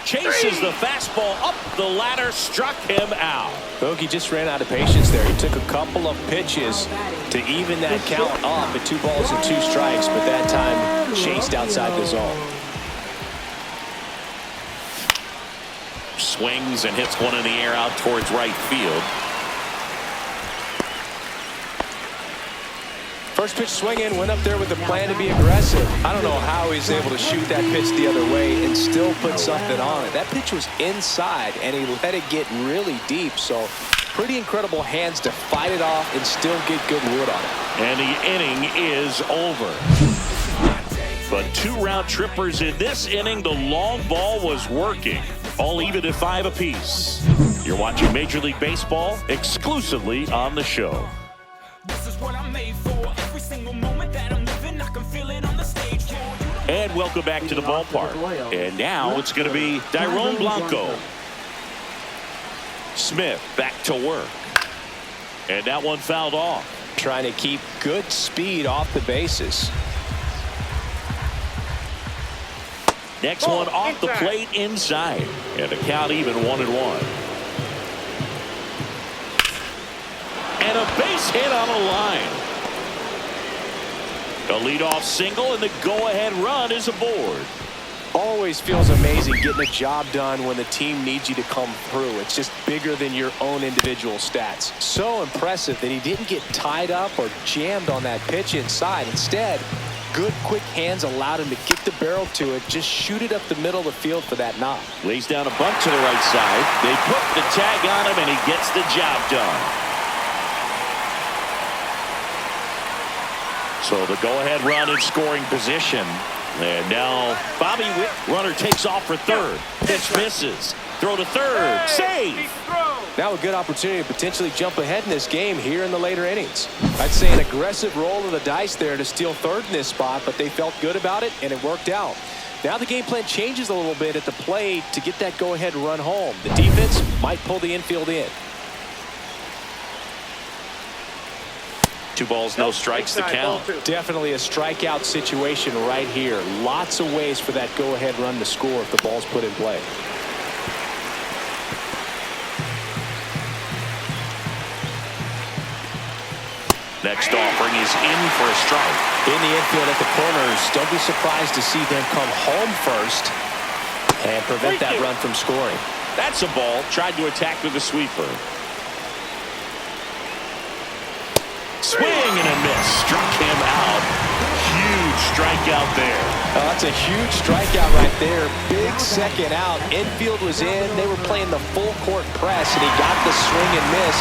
Chases the fastball up the ladder, struck him out. Bogey just ran out of patience there. He took a couple of pitches to even that count up at 2 balls and 2 strikes, but that time chased outside the zone. Swings and hits one in the air out towards right field. First pitch swinging, went up there with a plan to be aggressive. I don't know how he's able to shoot that pitch the other way and still put something on it. That pitch was inside, and he let it get really deep. So pretty incredible hands to fight it off and still get good wood on it. And the inning is over. But 2 round trippers in this inning. The long ball was working. All even at 5 apiece. You're watching Major League Baseball exclusively on the show. This is what I'm made for. Every single moment that I'm living, I can feel it on the stage. And welcome back to the ballpark. And now it's going to be Dairon Blanco. Smith back to work. And that one fouled off. Trying to keep good speed off the bases. Next one off the plate inside. And the count even 1-1. And a base hit on a line. A leadoff single, and the go-ahead run is aboard. Always feels amazing getting a job done when the team needs you to come through. It's just bigger than your own individual stats. So impressive that he didn't get tied up or jammed on that pitch inside. Instead, good quick hands allowed him to get the barrel to it, just shoot it up the middle of the field for that knock. Lays down a bunt to the right side. They put the tag on him, and he gets the job done. So the go-ahead run in scoring position. And now Bobby Witt, runner takes off for third. Pitch misses. Throw to third. Save. Now a good opportunity to potentially jump ahead in this game here in the later innings. I'd say an aggressive roll of the dice there to steal third in this spot, but they felt good about it, and it worked out. Now the game plan changes a little bit at the plate to get that go-ahead run home. The defense might pull the infield in. 2 balls, no strikes to count. Definitely a strikeout situation right here. Lots of ways for that go-ahead run to score if the ball's put in play. Next offering is in for a strike. In the infield at the corners, don't be surprised to see them come home first and prevent that run from scoring. That's a ball. Tried to attack with a sweeper. Swing and a miss. Struck him out. Huge strikeout there. Oh, that's a huge strikeout right there. Big second out. Infield was in. They were playing the full court press, and he got the swing and miss.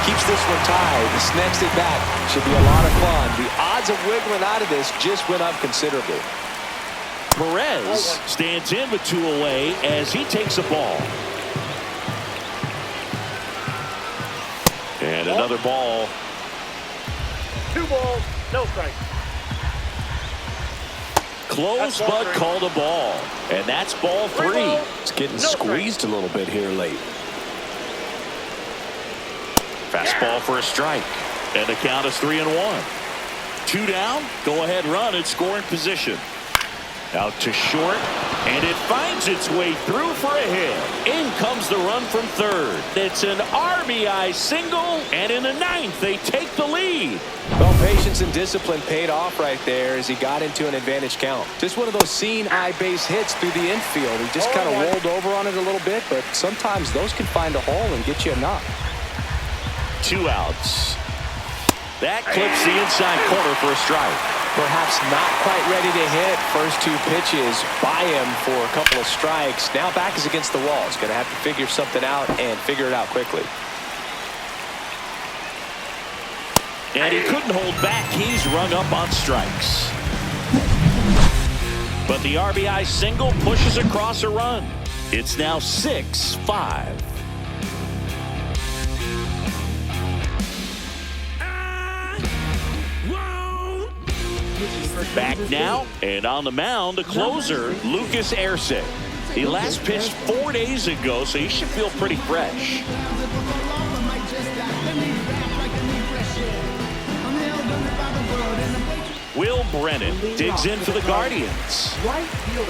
Keeps this one tied. This next at bat should be a lot of fun. The odds of wiggling out of this just went up considerably. Perez stands in with 2 away as he takes a ball. And another ball. 2 balls, no strikes. Close but called a ball. And that's ball 3. It's getting squeezed a little bit here late. Fastball for a strike. And the count is 3-1. 2 down. Go ahead run in scoring position. Out to short. And it finds its way through for a hit. In comes the run from third. It's an RBI single. And in the 9th, they take the lead. Well, patience and discipline paid off right there as he got into an advantage count. Just one of those seeing eye base hits through the infield. He just kind of rolled over on it a little bit, but sometimes those can find a hole and get you a knock. 2 outs. That clips the inside corner for a strike. Perhaps not quite ready to hit. First 2 pitches by him for a couple of strikes. Now back is against the wall. He's going to have to figure something out and figure it out quickly. And he couldn't hold back. He's rung up on strikes. But the RBI single pushes across a run. It's now 6-5. Back now, and on the mound, the closer, Lucas Erceg. He last pitched 4 days ago, so he should feel pretty fresh. Will Brennan digs in for the Guardians.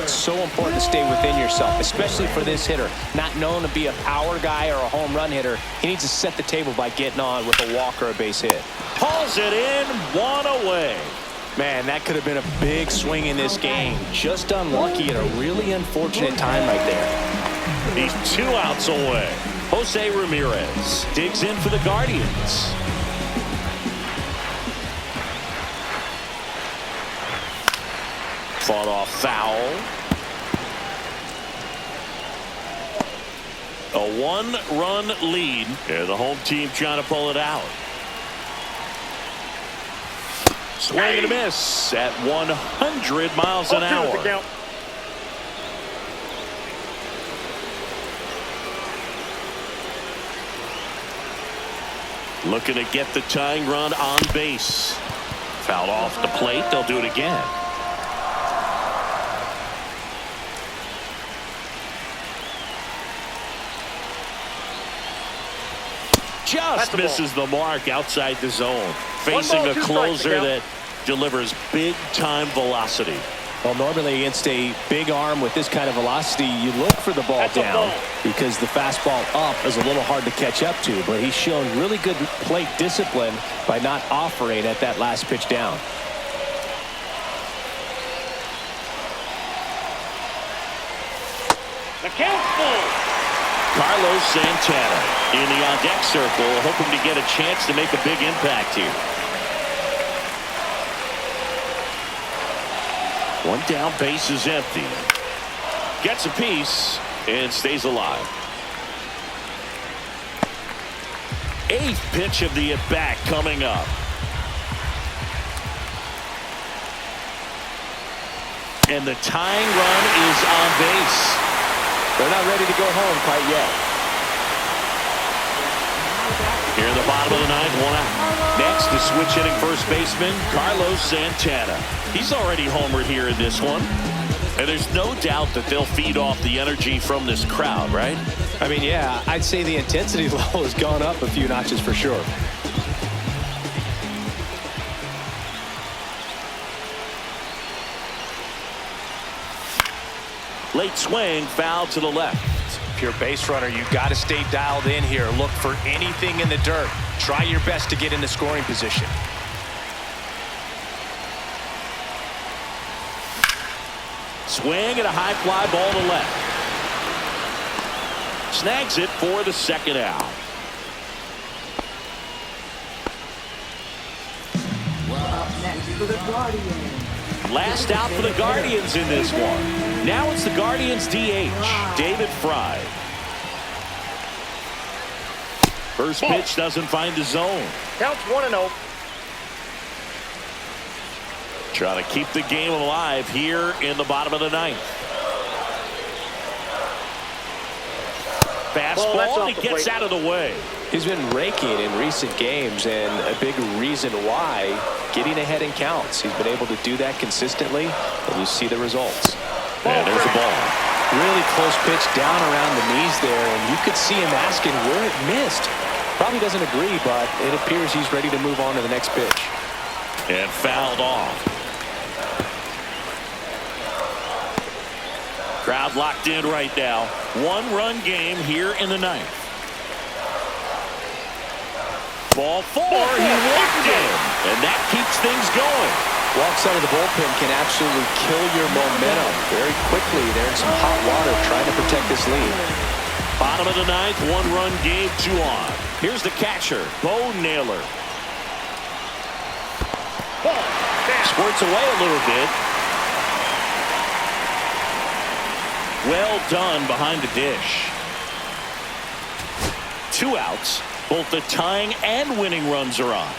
So important to stay within yourself, especially for this hitter. Not known to be a power guy or a home run hitter. He needs to set the table by getting on with a walk or a base hit. Hauls it in, 1 away. Man, that could have been a big swing in this game. Just unlucky at a really unfortunate time right there. He's 2 outs away. Jose Ramirez digs in for the Guardians. Fought off foul. A 1-run lead. And the home team trying to pull it out. Swing and a miss at 100 miles an hour. Looking to get the tying run on base. Fouled off the plate. They'll do it again. Just misses the mark outside the zone. Facing a closer that delivers big-time velocity. Well, normally against a big arm with this kind of velocity, you look for the ball down because the fastball up is a little hard to catch up to. But he's shown really good plate discipline by not offering at that last pitch down. The count's full. Carlos Santana in the on-deck circle, hoping to get a chance to make a big impact here. One down, base is empty. Gets a piece and stays alive. 8th pitch of the at-bat coming up. And the tying run is on base. They're not ready to go home quite yet. Here in the bottom of the 9th, 1 out. Next, the switch hitting first baseman, Carlos Santana. He's already homered here in this one. And there's no doubt that they'll feed off the energy from this crowd, right? I mean, yeah, I'd say the intensity level has gone up a few notches for sure. Late swing, foul to the left. If you're a base runner, you've got to stay dialed in here. Look for anything in the dirt. Try your best to get in the scoring position. Swing and a high fly ball to left. Snags it for the 2nd out. Next for the Guardians. Last out for the Guardians in this one. Now it's the Guardians DH, David Fry. First pitch doesn't find the zone. Count's 1-0. Trying to keep the game alive here in the bottom of the 9th. Fastball, and he gets out of the way. He's been raking in recent games, and a big reason why, getting ahead in counts. He's been able to do that consistently, and you see the results. And there's the ball. Really close pitch down around the knees there, and you could see him asking where it missed. Probably doesn't agree, but it appears he's ready to move on to the next pitch. And fouled off. Crowd locked in right now. 1-run game here in the 9th. Ball 4, he walked in, and that keeps things going. Walks out of the bullpen can absolutely kill your momentum very quickly. They're in some hot water trying to protect this lead. Bottom of the 9th, 1-run game, 2 on. Here's the catcher, Bo Naylor. Squirts away a little bit. Well done behind the dish. 2 outs. Both the tying and winning runs are on.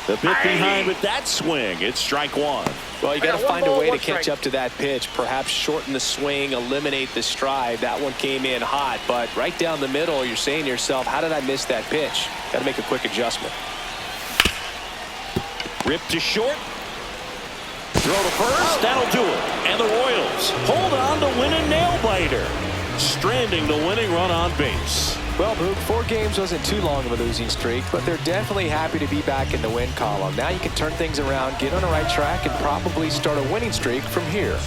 The bit behind with that swing. It's strike 1. Well, you got to find a way to catch up to that pitch. Perhaps shorten the swing, eliminate the stride. That one came in hot, but right down the middle, you're saying to yourself, how did I miss that pitch? Got to make a quick adjustment. Ripped to short. Throw to first. That'll do it. And the Royals hold on to win a nail-biter, stranding the winning run on base. Well, Boog, 4 games wasn't too long of a losing streak, but they're definitely happy to be back in the win column. Now you can turn things around, get on the right track, and probably start a winning streak from here.